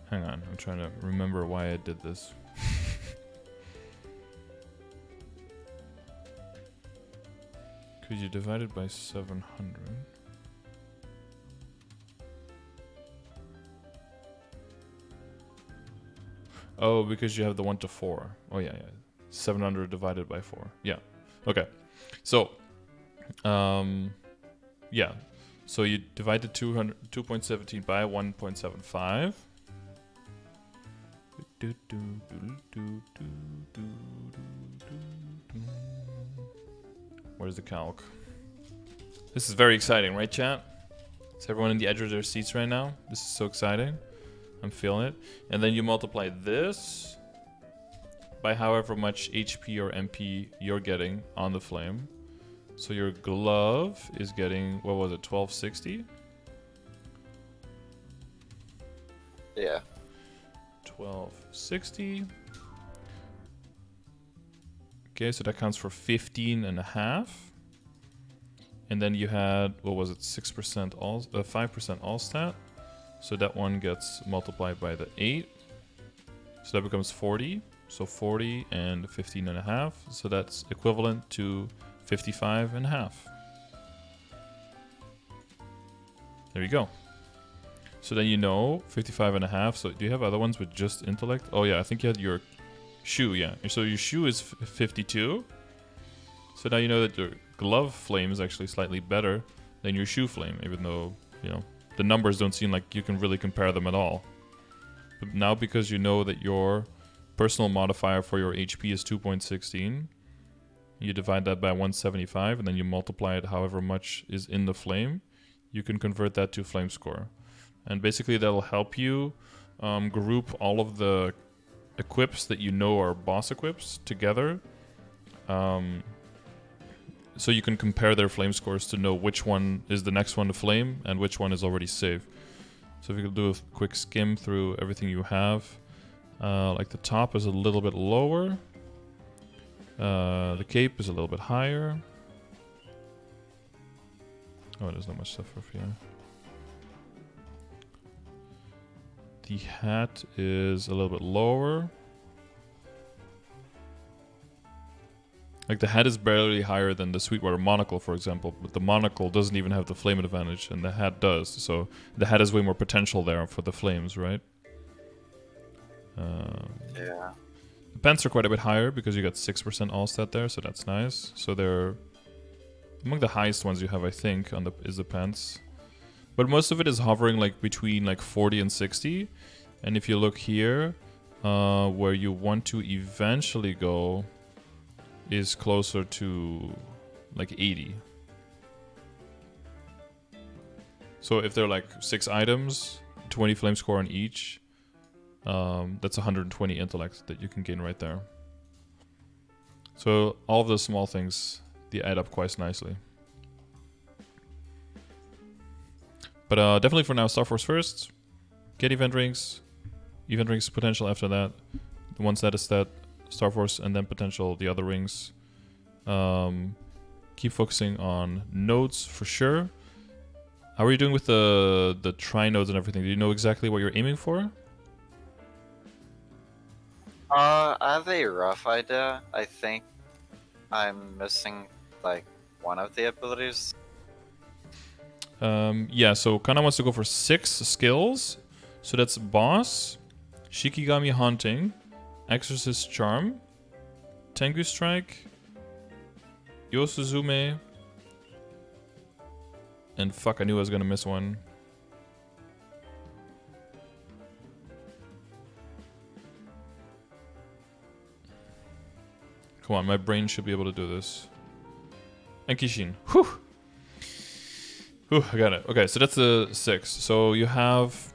Hang on, I'm trying to remember why I did this. Could you divide it by 700? Oh, because you have the 1 to 4. Oh, yeah. 700 divided by 4. Yeah. Okay. So, yeah. So you divide the 2.17 by 1.75. Where's the calc? This is very exciting, right, chat? Is everyone in the edge of their seats right now? This is so exciting. I'm feeling it. And then you multiply this by however much HP or MP you're getting on the flame. So your glove is getting, what was it, 1260? Yeah. 1260. Okay, so that counts for 15 and a half. And then you had, what was it, 6% all, 5% all stat. So that one gets multiplied by the 8. So that becomes 40. So 40 and 15 and a half. So that's equivalent to 55 and a half. There you go. So then you know 55 and a half. So do you have other ones with just intellect? Oh yeah, I think you had your shoe, yeah. So your shoe is 52. So now you know that your glove flame is actually slightly better than your shoe flame, even though, you know, the numbers don't seem like you can really compare them at all. But now because you know that your personal modifier for your HP is 2.16, you divide that by 175 and then you multiply it however much is in the flame, you can convert that to flame score. And basically that'll help you group all of the equips that you know are boss equips together. So you can compare their flame scores to know which one is the next one to flame and which one is already safe. So if you could do a quick skim through everything you have, like the top is a little bit lower, the cape is a little bit higher. Oh, there's not much stuff for here. The hat is a little bit lower. Like the hat is barely higher than the Sweetwater monocle, for example, but the monocle doesn't even have the flame advantage, and the hat does. So the hat has way more potential there for the flames, right? Yeah. The pants are quite a bit higher because you got 6% all stat there, so that's nice. So they're among the highest ones you have, I think, on the is the pants. But most of it is hovering like between like 40 and 60. And if you look here, where you want to eventually go is closer to like 80. So if they're like 6 items, 20 flame score on each, that's 120 intellect that you can gain right there. So all of the small things, they add up quite nicely. But definitely for now, Starforce first. Get event rings potential after that. Once that is set, Starforce and then potential the other rings. Keep focusing on nodes for sure. How are you doing with the tri nodes and everything? Do you know exactly what you're aiming for? I have a rough idea. I think I'm missing like one of the abilities. Yeah, so Kanna wants to go for 6 skills. So that's Boss, Shikigami Haunting, Exorcist Charm, Tengu Strike, Yosuzume, and fuck, I knew I was gonna miss one. Come on, my brain should be able to do this. And Kishin. Whew! Whew, I got it. Okay, so that's the 6. So you have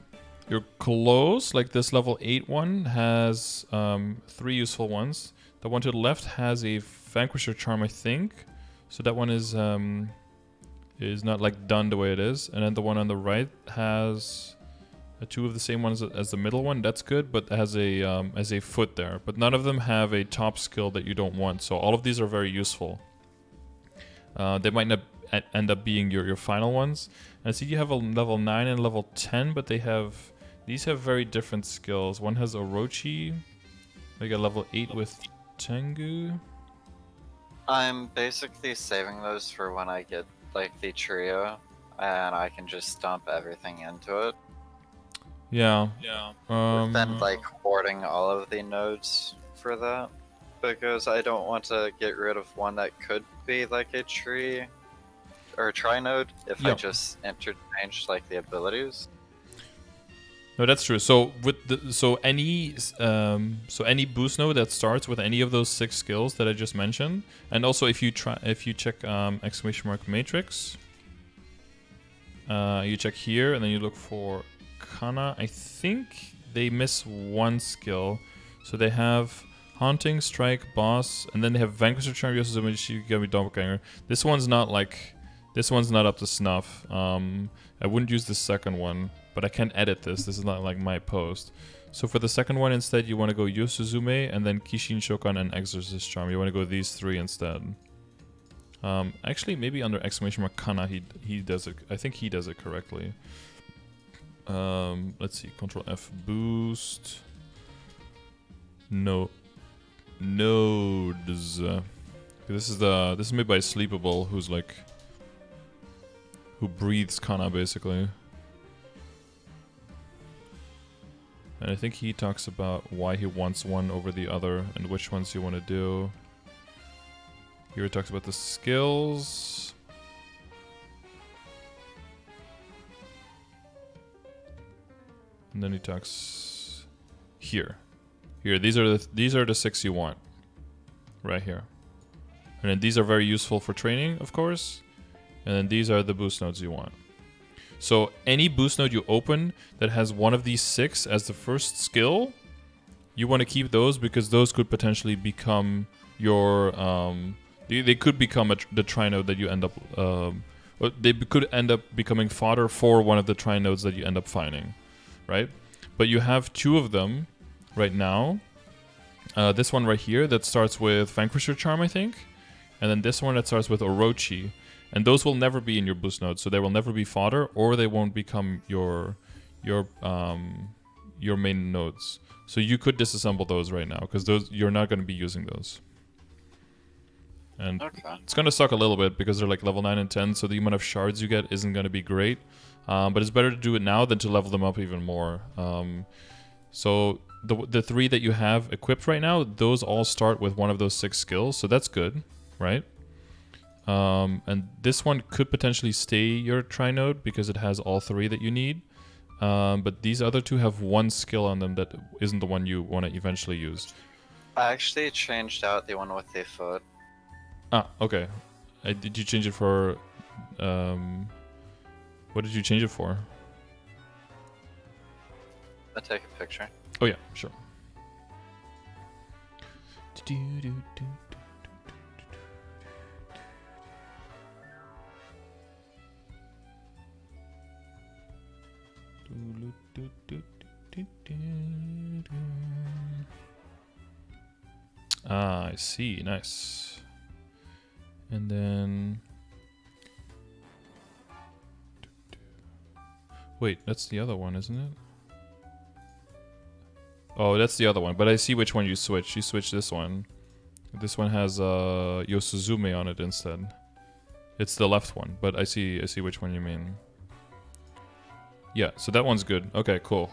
your close, like this level 8 one has 3 useful ones. The one to the left has a Vanquisher Charm, I think. So that one is not like done the way it is. And then the one on the right has 2 of the same ones as the middle one. That's good, but has a foot there. But none of them have a top skill that you don't want. So all of these are very useful. They might not end up being your final ones. And I see you have a level 9 and level 10, but they have These have very different skills. One has Orochi. I got level 8 with Tengu. I'm basically saving those for when I get like the trio, and I can just dump everything into it. Yeah. Then like hoarding all of the nodes for that, because I don't want to get rid of one that could be like a tree or a tri-node if I just interchange like the abilities. No, that's true. So with any boost node that starts with any of those 6 skills that I just mentioned, and also if you check exclamation mark matrix, you check here and then you look for Kanna. I think they miss one skill, so they have Haunting, Strike, Boss, and then they have Vanquisher, Charm, Yosuzume, Shikigami, Doppelganger. This one's not up to snuff. I wouldn't use the second one, but I can edit this. This is not like my post. So for the second one instead, you want to go Yosuzume and then Kishin Shokan and Exorcist Charm. You want to go these 3 instead. Actually, maybe under exclamation mark Kanna, he does it. I think he does it correctly. Let's see. Control F boost. No. Nodes. This is made by Sleepable, who breathes Kanna basically. And I think he talks about why he wants one over the other and which ones you want to do. Here he talks about the skills. And then he talks here. Here, these are the 6 you want. Right here. And then these are very useful for training, of course. And then these are the boost nodes you want. So any boost node you open that has one of these 6 as the first skill, you want to keep those because those could potentially become your they could become the tri-node that you end up they could end up becoming fodder for one of the tri-nodes that you end up finding, right? But you have 2 of them right now. This one right here that starts with Vanquisher Charm, I think, and then this one that starts with Orochi. And those will never be in your boost node, so they will never be fodder, or they won't become your main nodes. So you could disassemble those right now, because you're not going to be using those. And it's going to suck a little bit because they're like level 9 and 10, so the amount of shards you get isn't going to be great. But it's better to do it now than to level them up even more. So the 3 that you have equipped right now, those all start with one of those 6 skills, so that's good, right? And this one could potentially stay your tri-node because it has all 3 that you need. But these other 2 have 1 skill on them that isn't the one you want to eventually use. I actually changed out the one with the foot. Ah, okay. Did you change it for... what did you change it for? I'll take a picture. Oh yeah, sure. Ah, I see. Nice. And then... Wait, that's the other one, isn't it? Oh, that's the other one. But I see which one you switch. You switch this one. This one has Yosuzume on it instead. It's the left one, but I see which one you mean. Yeah, so that one's good. Okay, cool.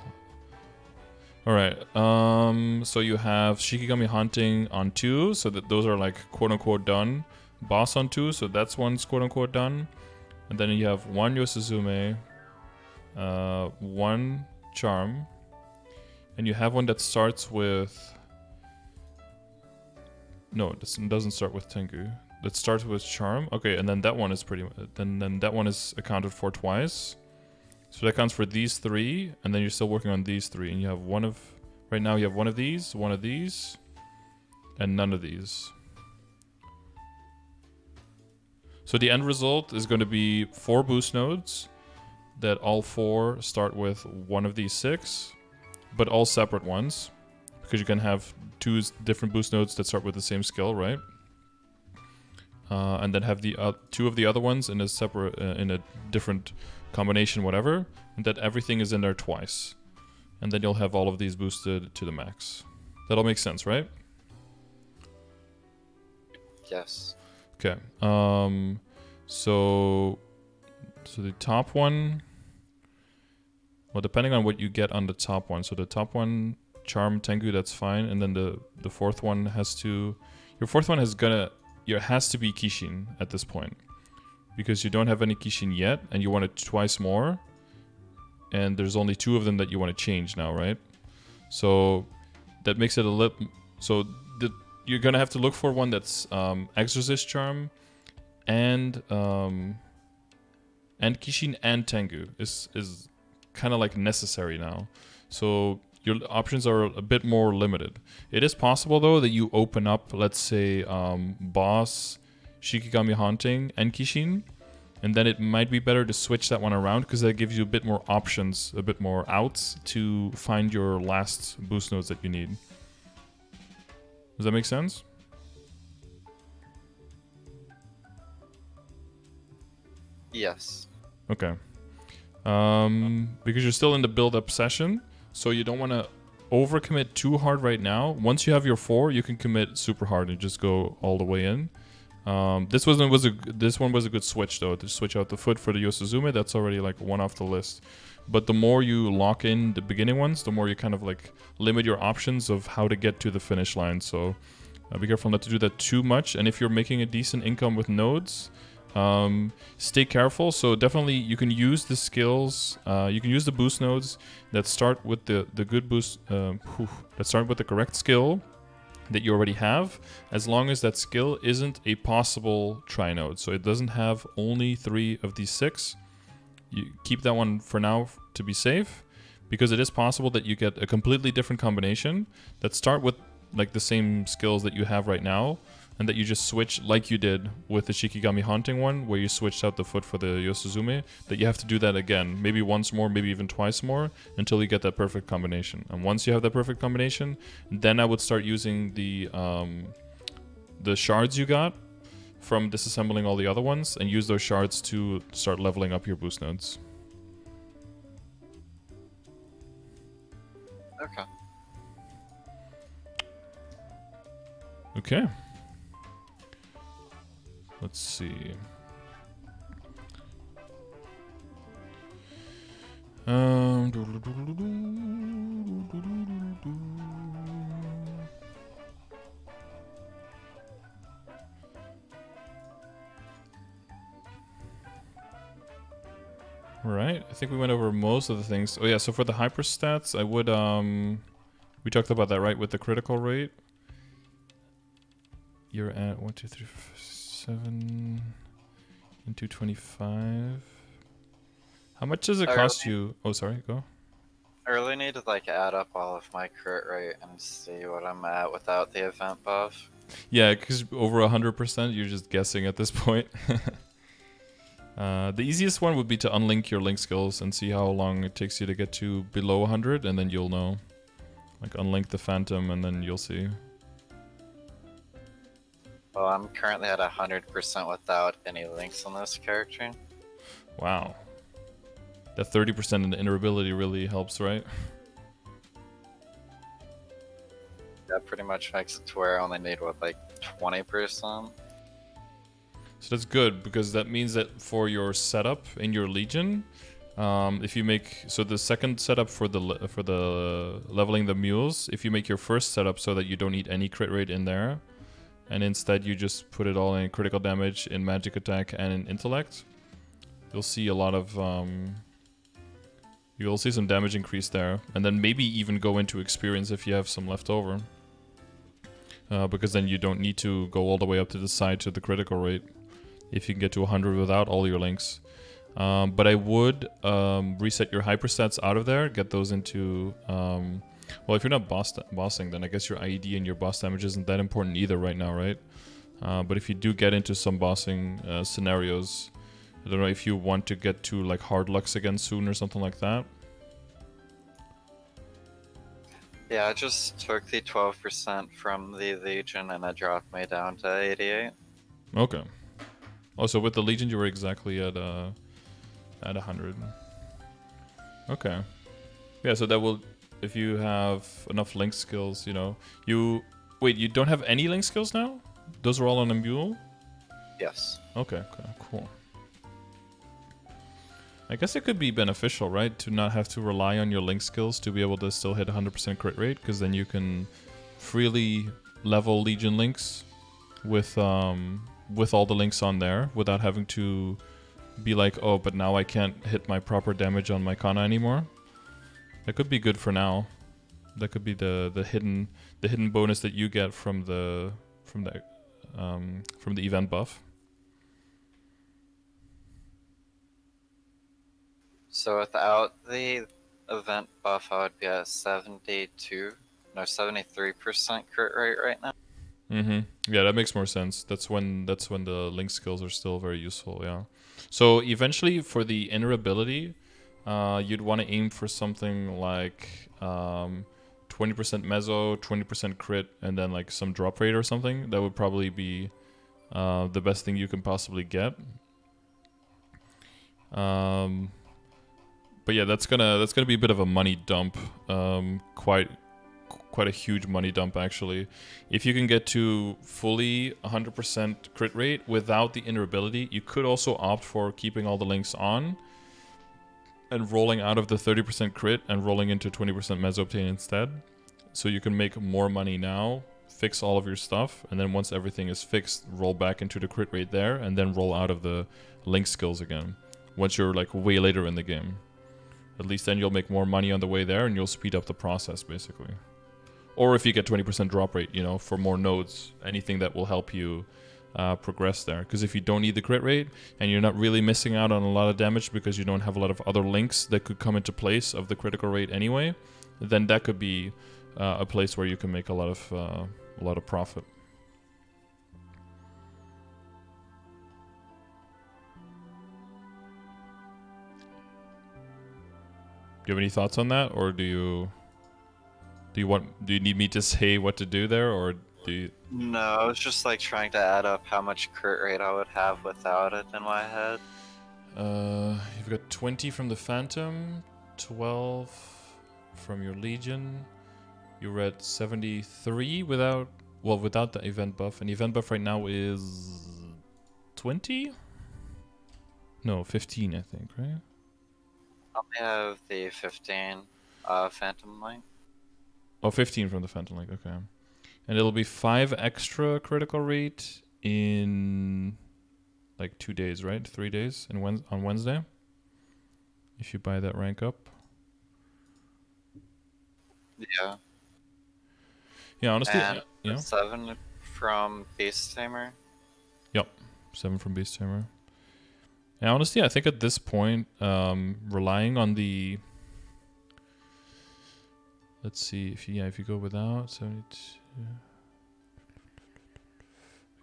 Alright, so you have Shikigami Hunting on 2, so that those are like quote-unquote done. Boss on 2, so that's one's quote-unquote done. And then you have 1 Yosuzume, 1 Charm, and you have one that starts with... No, it doesn't start with Tengu. That starts with Charm. Okay, and then that one is then that one is accounted for twice. So that counts for these 3, and then you're still working on these 3, and you have one of... Right now you have one of these, and none of these. So the end result is going to be 4 boost nodes that all 4 start with one of these 6, but all separate ones, because you can have 2 different boost nodes that start with the same skill, right? And then have the 2 of the other ones in a separate, in a different combination, whatever, and that everything is in there twice. and then you'll have all of these boosted to the max. That all makes sense, right? Yes. Okay. So the top one. Well, depending on what you get on the top one. So the top one, Charm, Tengu, that's fine. And then the fourth one has to... Your fourth one has to be Kishin at this point. Because you don't have any Kishin yet, and you want it twice more. And there's only 2 of them that you want to change now, right? So that makes it a little... So you're going to have to look for one that's Exorcist Charm and Kishin and Tengu is kind of like necessary now. So your options are a bit more limited. It is possible though that you open up, let's say, Boss, Shikigami Haunting, and Kishin, and then it might be better to switch that one around because that gives you a bit more options, a bit more outs to find your last boost nodes that you need. Does that make sense? Yes. Okay. Because you're still in the build-up session, so you don't want to overcommit too hard right now. Once you have your 4, you can commit super hard and just go all the way in. This one was a good switch though, to switch out the foot for the Yosuzume. That's already like one off the list. But the more you lock in the beginning ones, the more you kind of like limit your options of how to get to the finish line. So be careful not to do that too much. And if you're making a decent income with nodes, stay careful. So definitely you can use the skills, you can use the boost nodes that start with the good boost, that start with the correct skill that you already have, as long as that skill isn't a possible tri node. So it doesn't have only 3 of these 6. You keep that one for now to be safe, because it is possible that you get a completely different combination that start with like the same skills that you have right now, and that you just switch like you did with the Shikigami Haunting one, where you switched out the foot for the Yosuzume, that you have to do that again, maybe once more, maybe even twice more, until you get that perfect combination. And once you have that perfect combination, then I would start using the shards you got from disassembling all the other ones, and use those shards to start leveling up your boost nodes. Okay. Okay. Let's see. Right, I think we went over most of the things. Oh yeah, so for the hyper stats, I would we talked about that, right, with the critical rate. You're at 1, 2, 3, 4, 7 into 25. How much does it cost you? Oh, sorry, go. I really need to like add up all of my crit rate and see what I'm at without the event buff. Yeah, because over 100%, you're just guessing at this point. The easiest one would be to unlink your link skills and see how long it takes you to get to below 100, and then you'll know. Like unlink the Phantom, and then you'll see. Well, I'm currently at 100% without any links on this character. Wow. That 30% in the Inner Ability really helps, right? That pretty much makes it to where I only need, what, like 20%? So that's good, because that means that for your setup in your Legion, if you make... So the second setup for the leveling the mules, if you make your first setup so that you don't need any crit rate in there, and instead you just put it all in critical damage, in magic attack, and in intellect, you'll see a lot of... you'll see some damage increase there, and then maybe even go into experience if you have some left over. Because then you don't need to go all the way up to the side to the critical rate, if you can get to 100 without all your links. But I would reset your hyperstats out of there, get those into... well, if you're not bossing, then I guess your IED and your boss damage isn't that important either right now, right? But if you do get into some bossing scenarios, I don't know if you want to get to like hard lux again soon or something like that. Yeah, I just took the 12% from the Legion and it dropped me down to 88. Okay. Also, with the Legion, you were exactly at 100. Okay. Yeah, so that will if you have enough link skills, you know. Wait, you don't have any link skills now? Those are all on a mule? Yes. Okay, cool. I guess it could be beneficial, right? To not have to rely on your link skills to be able to still hit 100% crit rate, because then you can freely level Legion links with all the links on there without having to be like, oh, but now I can't hit my proper damage on my Kanna anymore. That could be good for now. That could be the hidden bonus that you get from the event buff. So without the event buff, I would be at 73% crit rate right now. Mm-hmm. Yeah, that makes more sense. That's when the link skills are still very useful. Yeah. So eventually, for the inner ability, you'd want to aim for something like 20% meso, 20% crit, and then like some drop rate or something. That would probably be the best thing you can possibly get. But yeah, that's gonna be a bit of a money dump. Quite a huge money dump actually. If you can get to fully 100% crit rate without the inner ability, you could also opt for keeping all the links on and rolling out of the 30% crit and rolling into 20% mesoptane instead. So you can make more money now, fix all of your stuff, and then once everything is fixed, roll back into the crit rate there, and then roll out of the link skills again. Once you're like way later in the game. At least then you'll make more money on the way there and you'll speed up the process basically. Or if you get 20% drop rate, you know, for more nodes, anything that will help you progress there. Because if you don't need the crit rate and you're not really missing out on a lot of damage because you don't have a lot of other links that could come into place of the critical rate anyway, then that could be a place where you can make a lot of profit. Do you have any thoughts on that, or do you need me to say what to do there, or do you? No, I was just like trying to add up how much crit rate I would have without it in my head. You've got 20 from the Phantom, 12 from your Legion. You're at 73 without the event buff. And the event buff right now is 20? No, 15, I think, right? I only have the 15 Phantom Link. Oh, 15 from the Phantom Link, okay. And it'll be 5 extra critical rate in like 2 days, right? 3 days on Wednesday. If you buy that rank up. Yeah. Yeah, honestly, And yeah. 7 from Beast Tamer. Yep, 7 from Beast Tamer. Yeah, honestly, I think at this point, relying on the... Let's see, if you go without 72...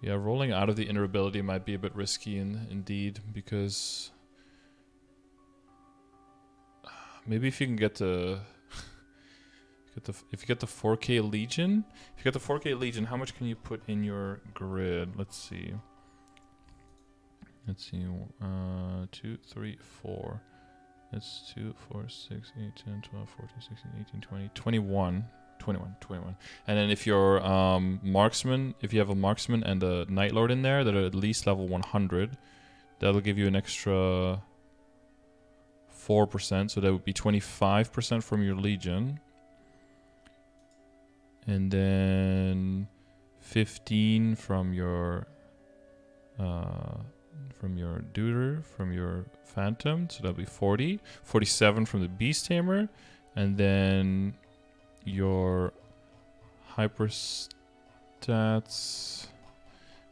Yeah, rolling out of the inner ability might be a bit risky indeed, because... Maybe if you can get the... if you get the 4K Legion... If you get the 4K Legion, how much can you put in your grid? Let's see. 2, 3, 4. That's 2, 4, 6, 8, 10, 12, 14, 16, 18, 20, 21. 21. And then if you're marksman, if you have a marksman and a Night Lord in there that are at least level 100, that'll give you an extra 4%. So that would be 25% from your Legion. And then 15 from your Deuter, from your Phantom, so that'll be 40. 47 from the Beast Tamer, and then your Hyperstats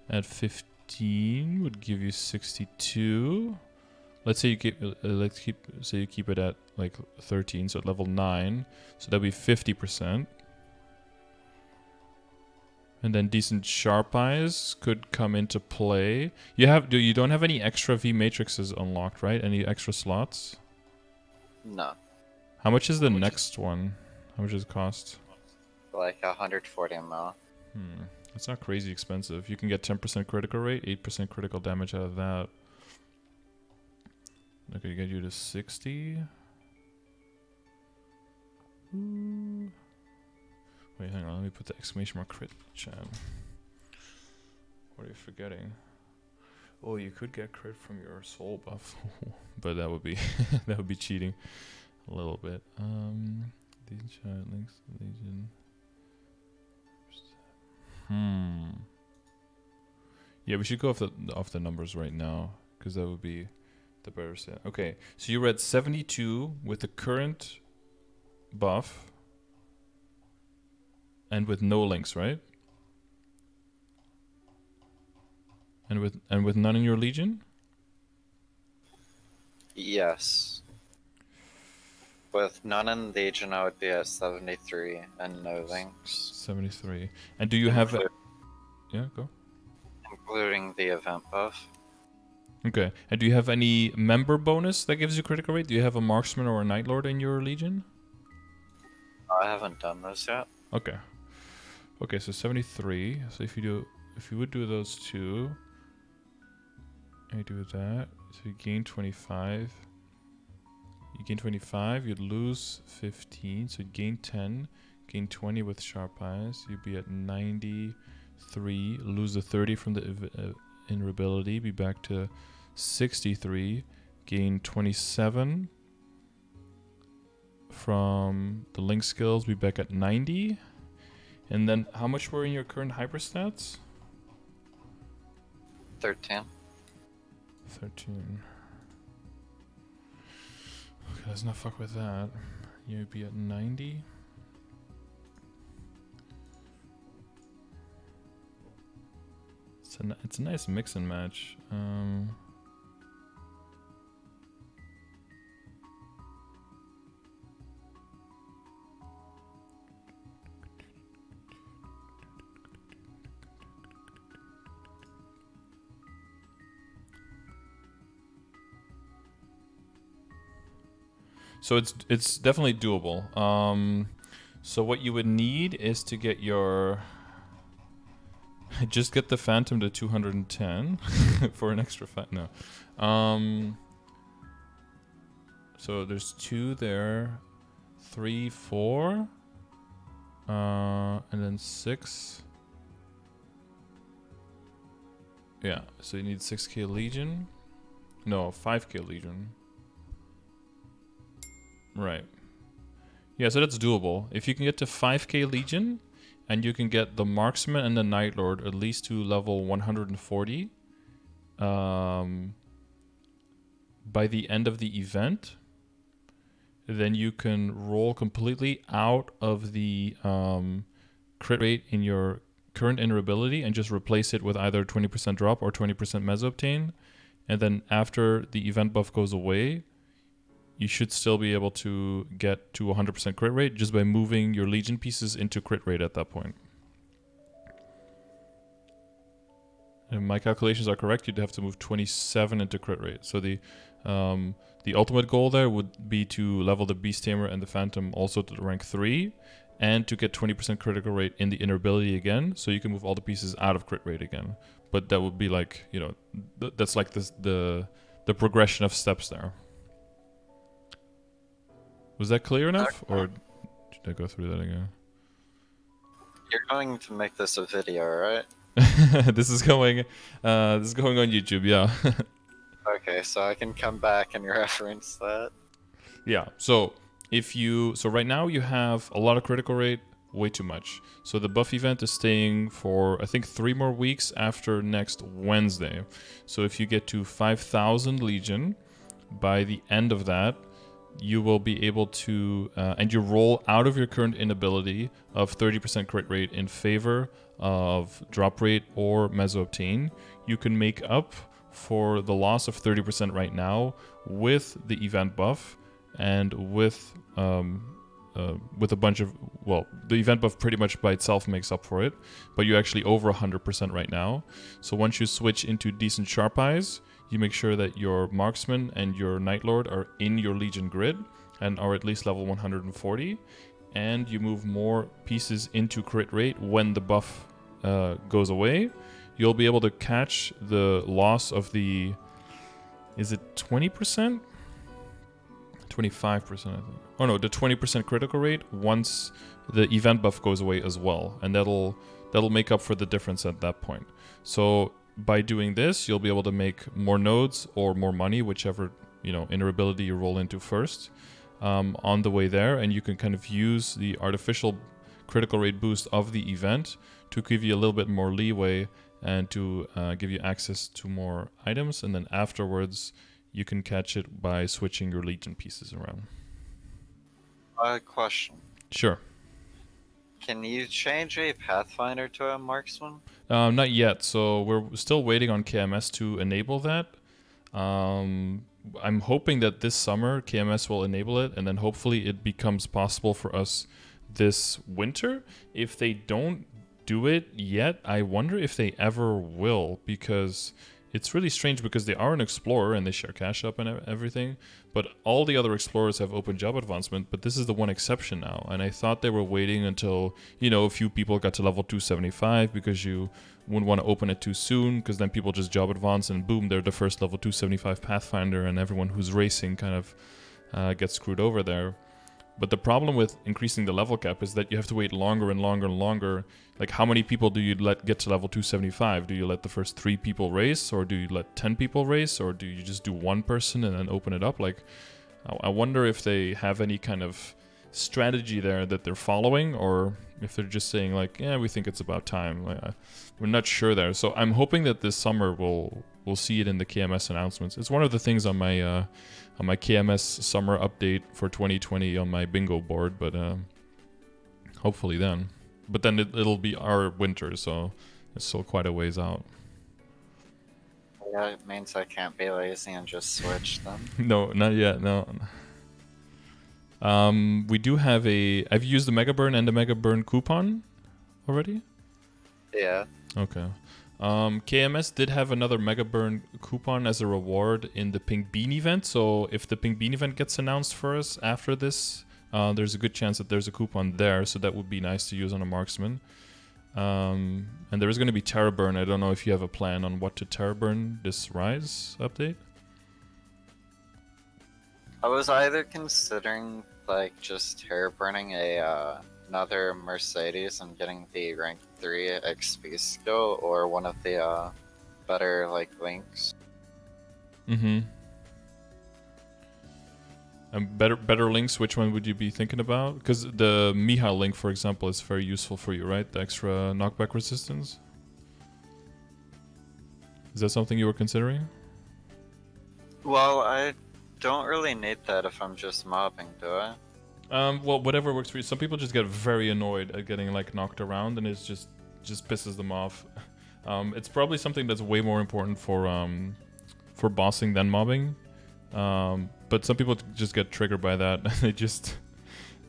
at 15 would give you 62. Let's say you keep it at like 13, so at level 9, so that'll be 50%. And then decent sharp eyes could come into play. You don't have any extra V matrices unlocked, right? Any extra slots? No. How much is the next one? How much does it cost? Like 140 mil. It's not crazy expensive. You can get 10% critical rate, 8% critical damage out of that. That could get you to 60. Wait, hang on. Let me put the exclamation mark crit chat. What are you forgetting? Oh, you could get crit from your soul buff, but that would be that would be cheating a little bit. Legion chat links to Legion. Yeah, we should go off the numbers right now because that would be the better set. Okay, so you read 72 with the current buff and with no links, right? And with none in your Legion? Yes. With none in Legion, I would be at 73 and no links. 73. And do you have... Yeah, go. Including the event buff. Okay. And do you have any member bonus that gives you critical rate? Do you have a marksman or a night lord in your Legion? I haven't done those yet. Okay. Okay, so 73. So if you would do those two, I do that. So you gain 25. You gain 25, you'd lose 15, so you'd gain 10, gain 20 with sharp eyes, you'd be at 93, lose the 30 from the inner ability, be back to 63, gain 27 from the link skills, be back at 90, and then how much were in your current hyper stats? 13. 13. Okay, let's not fuck with that. You'd be at 90. It's a nice mix and match. So it's definitely doable. So what you would need is to get your... Just get the Phantom to 210 for an extra no. So there's 2 there, 3, 4, and then 6. Yeah, so you need 6k Legion. No, 5k Legion. Right. Yeah, so that's doable. If you can get to 5k Legion, and you can get the Marksman and the Night Lord at least to level 140 by the end of the event, then you can roll completely out of the crit rate in your current inner ability and just replace it with either 20% drop or 20% meso obtain. And then after the event buff goes away, you should still be able to get to 100% crit rate just by moving your Legion pieces into crit rate at that point. If my calculations are correct, you'd have to move 27 into crit rate. So the ultimate goal there would be to level the Beast Tamer and the Phantom also to rank 3, and to get 20% critical rate in the inner ability again, so you can move all the pieces out of crit rate again. But that would be like, you know, that's like the progression of steps there. Was that clear enough, or should I go through that again? You're going to make this a video, right? This is going on YouTube, yeah. Okay, so I can come back and reference that. Yeah. So right now you have a lot of critical rate, way too much. So the buff event is staying for I think 3 more weeks after next Wednesday. So if you get to 5,000 Legion by the end of that, you will be able to, and you roll out of your current inability of 30% crit rate in favor of drop rate or meso obtain. You can make up for the loss of 30% right now with the event buff and with a bunch of, well, the event buff pretty much by itself makes up for it, but you're actually over 100% right now. So once you switch into decent sharp eyes, you make sure that your Marksman and your Night Lord are in your Legion grid and are at least level 140, and you move more pieces into crit rate when the buff goes away. You'll be able to catch the loss of the, is it 20%? 25%, I think. Oh no, the 20% critical rate once the event buff goes away as well, and that'll make up for the difference at that point. So by doing this, you'll be able to make more nodes or more money, whichever inner ability you roll into first, on the way there, and you can kind of use the artificial critical rate boost of the event to give you a little bit more leeway and to give you access to more items, and then afterwards you can catch it by switching your Legion pieces around. Question. Sure. Can you change a Pathfinder to a marksman? Not yet, so we're still waiting on KMS to enable that. I'm hoping that this summer KMS will enable it, and then hopefully it becomes possible for us this winter. If they don't do it yet, I wonder if they ever will, because it's really strange because they are an explorer and they share cash up and everything, but all the other explorers have open job advancement, but this is the one exception now, and I thought they were waiting until, a few people got to level 275 because you wouldn't want to open it too soon, because then people just job advance and boom, they're the first level 275 Pathfinder, and everyone who's racing kind of gets screwed over there. But the problem with increasing the level cap is that you have to wait longer and longer and longer. Like, how many people do you let get to level 275? Do you let the first 3 people race, or do you let 10 people race, or do you just do one person and then open it up? Like, I wonder if they have any kind of strategy there that they're following, or if they're just saying like, yeah, we think it's about time. We're not sure there. So I'm hoping that this summer we'll see it in the KMS announcements. It's one of the things on my KMS summer update for 2020 on my bingo board, but hopefully then. But then it'll be our winter, so it's still quite a ways out. Yeah, it means I can't be lazy and just switch them. No, not yet, no. We do have I've used the Mega Burn and the Mega Burn coupon already? Yeah. Okay. KMS did have another Mega Burn coupon as a reward in the Pink Bean event, so if the Pink Bean event gets announced for us after this, there's a good chance that there's a coupon there, so that would be nice to use on a marksman. And there is going to be Terra Burn. I don't know if you have a plan on what to Terra Burn this Rise update. I was either considering like just Terra burning another Mercedes and getting the rank 3 XP skill, or one of the better like links. Mm-hmm. And better links, which one would you be thinking about? Because the Miha link, for example, is very useful for you, right? The extra knockback resistance. Is that something you were considering? Well, I don't really need that if I'm just mobbing, do I? Well, whatever works for you. Some people just get very annoyed at getting like knocked around, and it just pisses them off. It's probably something that's way more important for bossing than mobbing. But some people just get triggered by that. They just,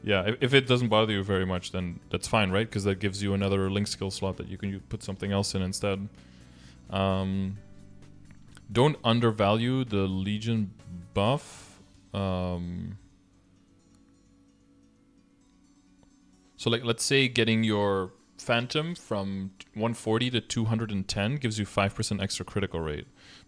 yeah. If it doesn't bother you very much, then that's fine, right? Because that gives you another link skill slot that you can put something else in instead. Don't undervalue the Legion buff. So like, let's say getting your Phantom from 140 to 210 gives you 5% extra critical rate,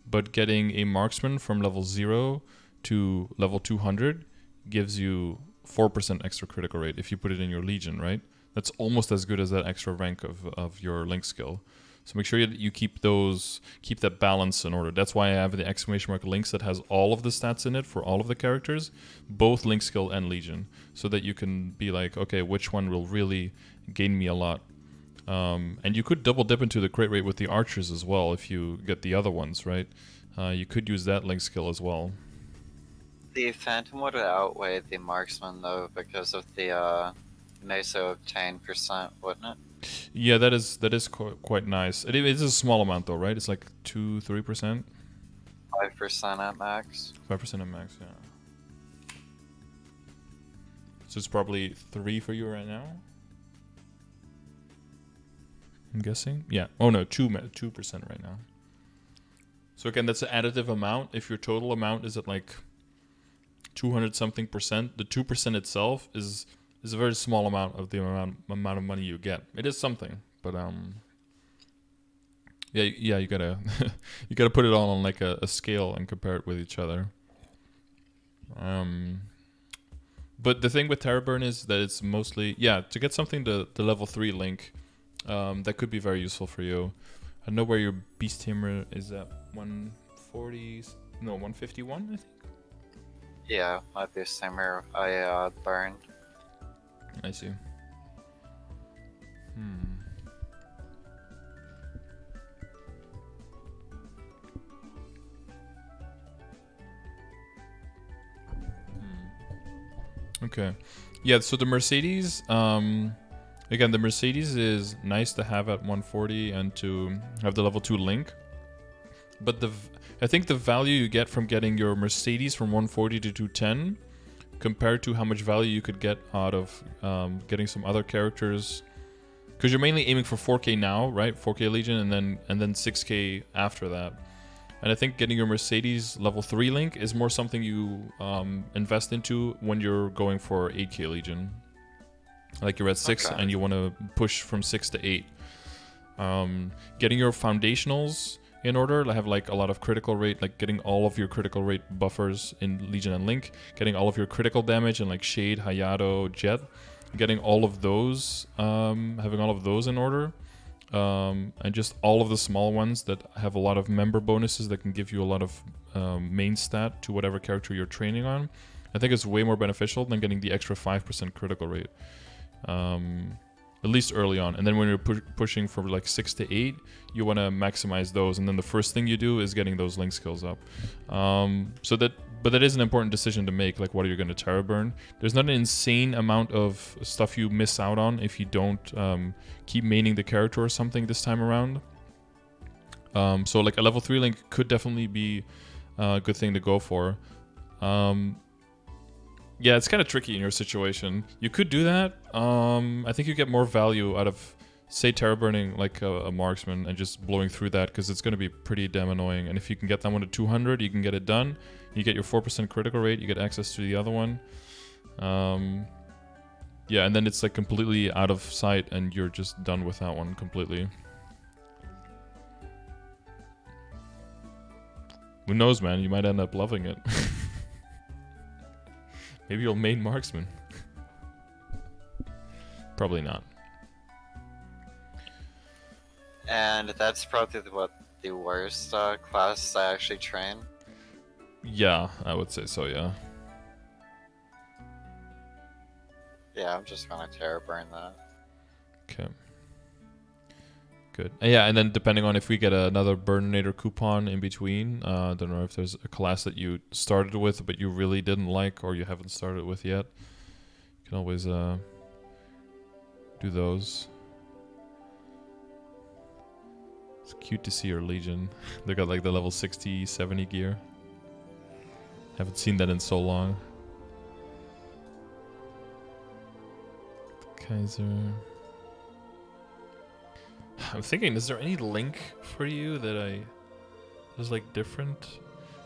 but getting a Marksman from level 0 to level 200 gives you 4% extra critical rate if you put it in your Legion, right? That's almost as good as that extra rank of your link skill. So make sure you keep that balance in order. That's why I have the exclamation mark links that has all of the stats in it for all of the characters, both link skill and Legion, so that you can be like, okay, which one will really gain me a lot. And you could double dip into the crit rate with the archers as well if you get the other ones, right? You could use that link skill as well. The Phantom would outweigh the Marksman though, because of the Meso obtain percent, wouldn't it? Yeah, that is quite nice. It is a small amount though, right? It's like 2-3%. 5% at max. 5% at max, yeah. So it's probably 3 for you right now, I'm guessing. Yeah. Oh no, 2% right now. So again, that's an additive amount. If your total amount is at like 200 something percent, the 2% itself is a very small amount of the amount of money you get. It is something, but yeah, you gotta you gotta put it all on like a scale and compare it with each other. But the thing with Terraburn is that it's mostly, yeah, to get something to the level 3 link, that could be very useful for you. I know where your Beast Tamer is at 140, no, 151, I think. Yeah, my Beast Tamer I burned. I see. Okay. Yeah, so the Mercedes, again, the Mercedes is nice to have at 140 and to have the level 2 link. But I think the value you get from getting your Mercedes from 140 to 210 compared to how much value you could get out of getting some other characters, because you're mainly aiming for 4K now, right? 4K Legion and then 6K after that. And I think getting your Mercedes level 3 link is more something you invest into when you're going for 8K Legion. Like you're at 6 and you want to push from 6 to 8. Getting your foundationals in order, have like a lot of critical rate, like getting all of your critical rate buffers in Legion and Link, getting all of your critical damage in like Shade, Hayato, Jet, getting all of those, having all of those in order. And just all of the small ones that have a lot of member bonuses that can give you a lot of main stat to whatever character you're training on. I think it's way more beneficial than getting the extra 5% critical rate, at least early on. And then when you're pushing for like 6 to 8, you want to maximize those. And then the first thing you do is getting those link skills up. But that is an important decision to make, like what are you going to Terra burn? There's not an insane amount of stuff you miss out on if you don't keep maining the character or something this time around. So like a level 3 link could definitely be a good thing to go for. Yeah, it's kind of tricky in your situation. You could do that. I think you get more value out of, say, Terra burning like a marksman and just blowing through that, because it's going to be pretty damn annoying. And if you can get that one to 200, you can get it done. You get your 4% critical rate, you get access to the other one. Yeah, and then it's like completely out of sight and you're just done with that one completely. Who knows, man? You might end up loving it. Maybe you'll main marksman. Probably not. And that's probably what the worst class I actually train. Yeah, I would say so, yeah. Yeah, I'm just gonna Terra burn that. Okay. Good. Yeah, and then depending on if we get another Burninator coupon in between, I don't know if there's a class that you started with but you really didn't like or you haven't started with yet. You can always do those. It's cute to see your Legion. They got like the level 60, 70 gear. Haven't seen that in so long. Kaiser. I'm thinking, is there any link for you that is like different?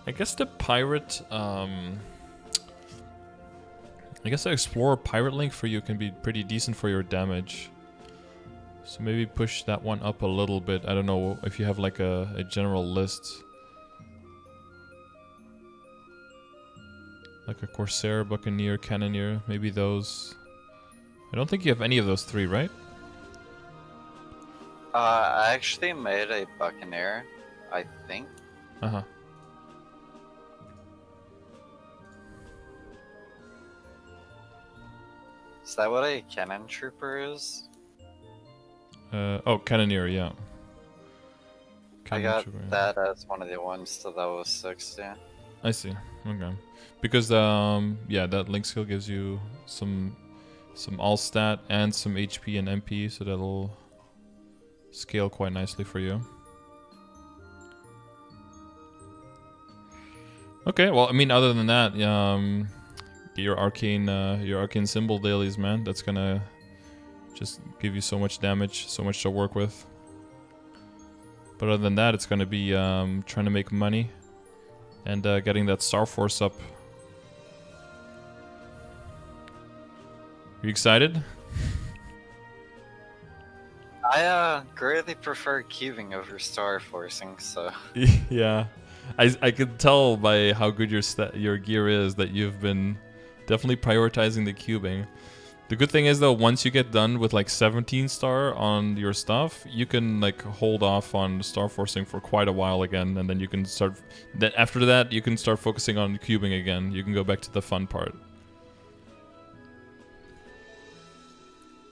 I guess the pirate, I guess the Explorer pirate link for you can be pretty decent for your damage. So maybe push that one up a little bit. I don't know if you have like a general list. Like a Corsair, Buccaneer, Cannoneer, maybe those. I don't think you have any of those three, right? I actually made a Buccaneer, I think. Uh-huh. Is that what a Cannon Trooper is? Oh, Cannoneer, yeah. I got that as one of the ones to level 60. I see. Okay. Because yeah, that link skill gives you some all stat and some HP and MP, so that'll scale quite nicely for you. Okay, well, I mean, other than that, get your arcane symbol dailies, man. That's gonna just give you so much damage, so much to work with. But other than that, it's gonna be trying to make money and getting that Starforce up. Are you excited? I greatly prefer cubing over Starforcing, so... Yeah. I could tell by how good your gear is that you've been Definitely prioritizing the cubing. The good thing is though, once you get done with like 17 star on your stuff, you can like hold off on star forcing for quite a while again, and then you can start. Then after that, you can start focusing on cubing again. You can go back to the fun part.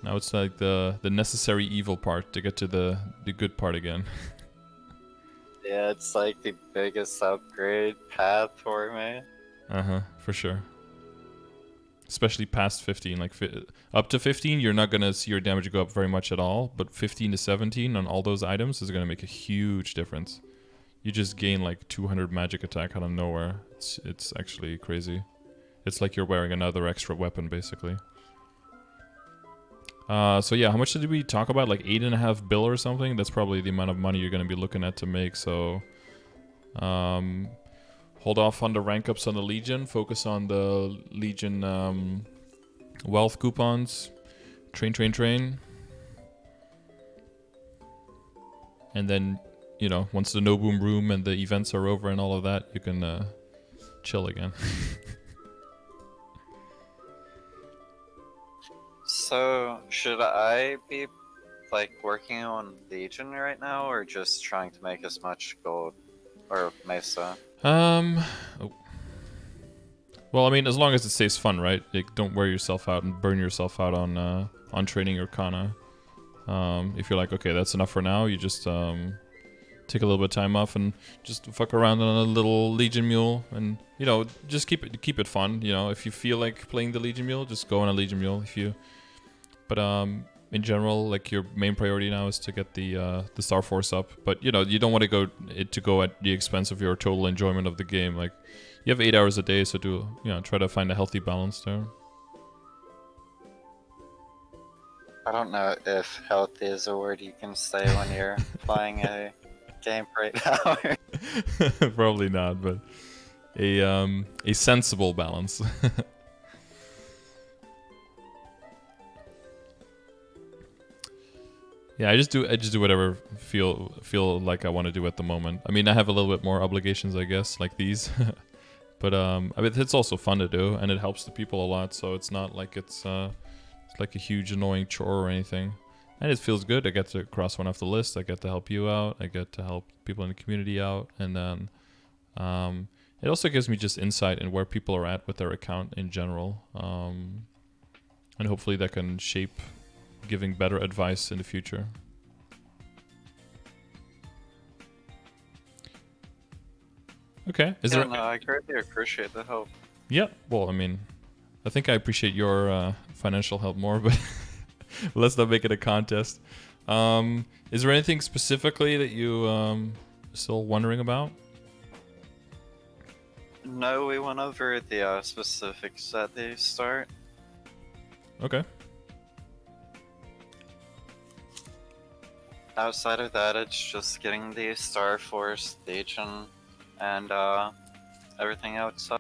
Now it's like the necessary evil part to get to the good part again. Yeah, it's like the biggest upgrade path for me. For sure. Especially past 15, like up to 15, you're not gonna see your damage go up very much at all. But 15 to 17 on all those items is gonna make a huge difference. You just gain like 200 magic attack out of nowhere. It's actually crazy. It's like you're wearing another extra weapon, basically. So yeah, how much did we talk about? Like 8.5 bill or something? That's probably the amount of money you're gonna be looking at to make. So, hold off on the rank ups on the Legion. Focus on the Legion wealth coupons. Train. And then, you know, once the No Boom Room and the events are over and all of that, you can chill again. So, should I be like working on Legion right now, or just trying to make as much gold or Mesa? Oh. Well, I mean, as long as it stays fun, right? Like, don't wear yourself out and burn yourself out on training your Kanna. If you're like, okay, that's enough for now, you just take a little bit of time off and just fuck around on a little Legion Mule, and you know, just keep it fun. You know, if you feel like playing the Legion Mule, just go on a Legion Mule. But in general, like your main priority now is to get the Starforce up. But you know, you don't want to go at the expense of your total enjoyment of the game. Like, you have 8 hours a day, so try to find a healthy balance there. I don't know if healthy is a word you can say when you're playing a game for 8 hours. Probably not, but a sensible balance. Yeah, I just do whatever feel like I want to do at the moment. I mean, I have a little bit more obligations, I guess, like these. But I mean, it's also fun to do, and it helps the people a lot. So it's not like it's like a huge annoying chore or anything. And it feels good. I get to cross one off the list. I get to help you out. I get to help people in the community out, and then it also gives me just insight in where people are at with their account in general, and hopefully that can shape giving better advice in the future. Okay. No, I greatly appreciate the help. Yeah. Well, I mean, I think I appreciate your financial help more, but let's not make it a contest. Is there anything specifically that you still wondering about? No, we went over the specifics at the start. Okay. Outside of that, it's just getting the Starforce, Legion, and everything outside.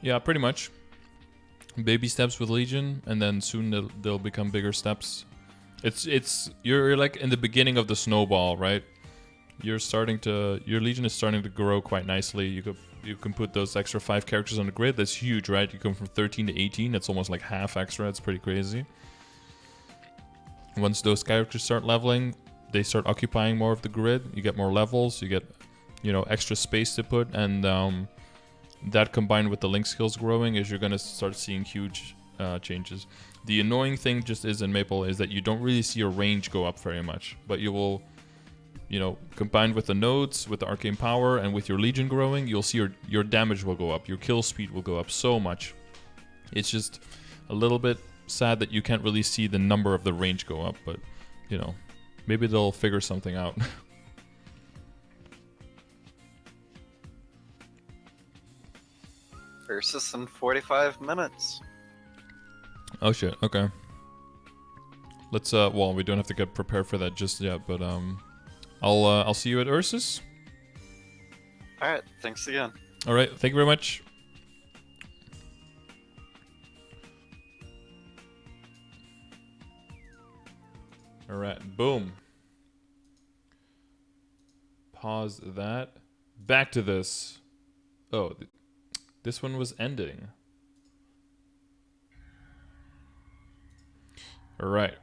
Yeah, pretty much. Baby steps with Legion, and then soon they'll become bigger steps. You're like in the beginning of the snowball, right? Your Legion is starting to grow quite nicely. You can put those extra 5 characters on the grid. That's huge, right? You come from 13 to 18. That's almost like half extra. It's pretty crazy. Once those characters start leveling, they start occupying more of the grid. You get more levels. You get, extra space to put, and that combined with the link skills growing is you're gonna start seeing huge changes. The annoying thing just is in Maple is that you don't really see your range go up very much, but you will, combined with the nodes, with the arcane power, and with your Legion growing, you'll see your damage will go up. Your kill speed will go up so much. It's just a little bit sad that you can't really see the number of the range go up, but maybe they'll figure something out. Versus in 45 minutes. Oh shit, okay. Let's well, we don't have to get prepared for that just yet, but I'll see you at Ursus. Alright, thanks again. Alright, thank you very much. Alright, boom. Pause that. Back to this. Oh, this one was ending. All right.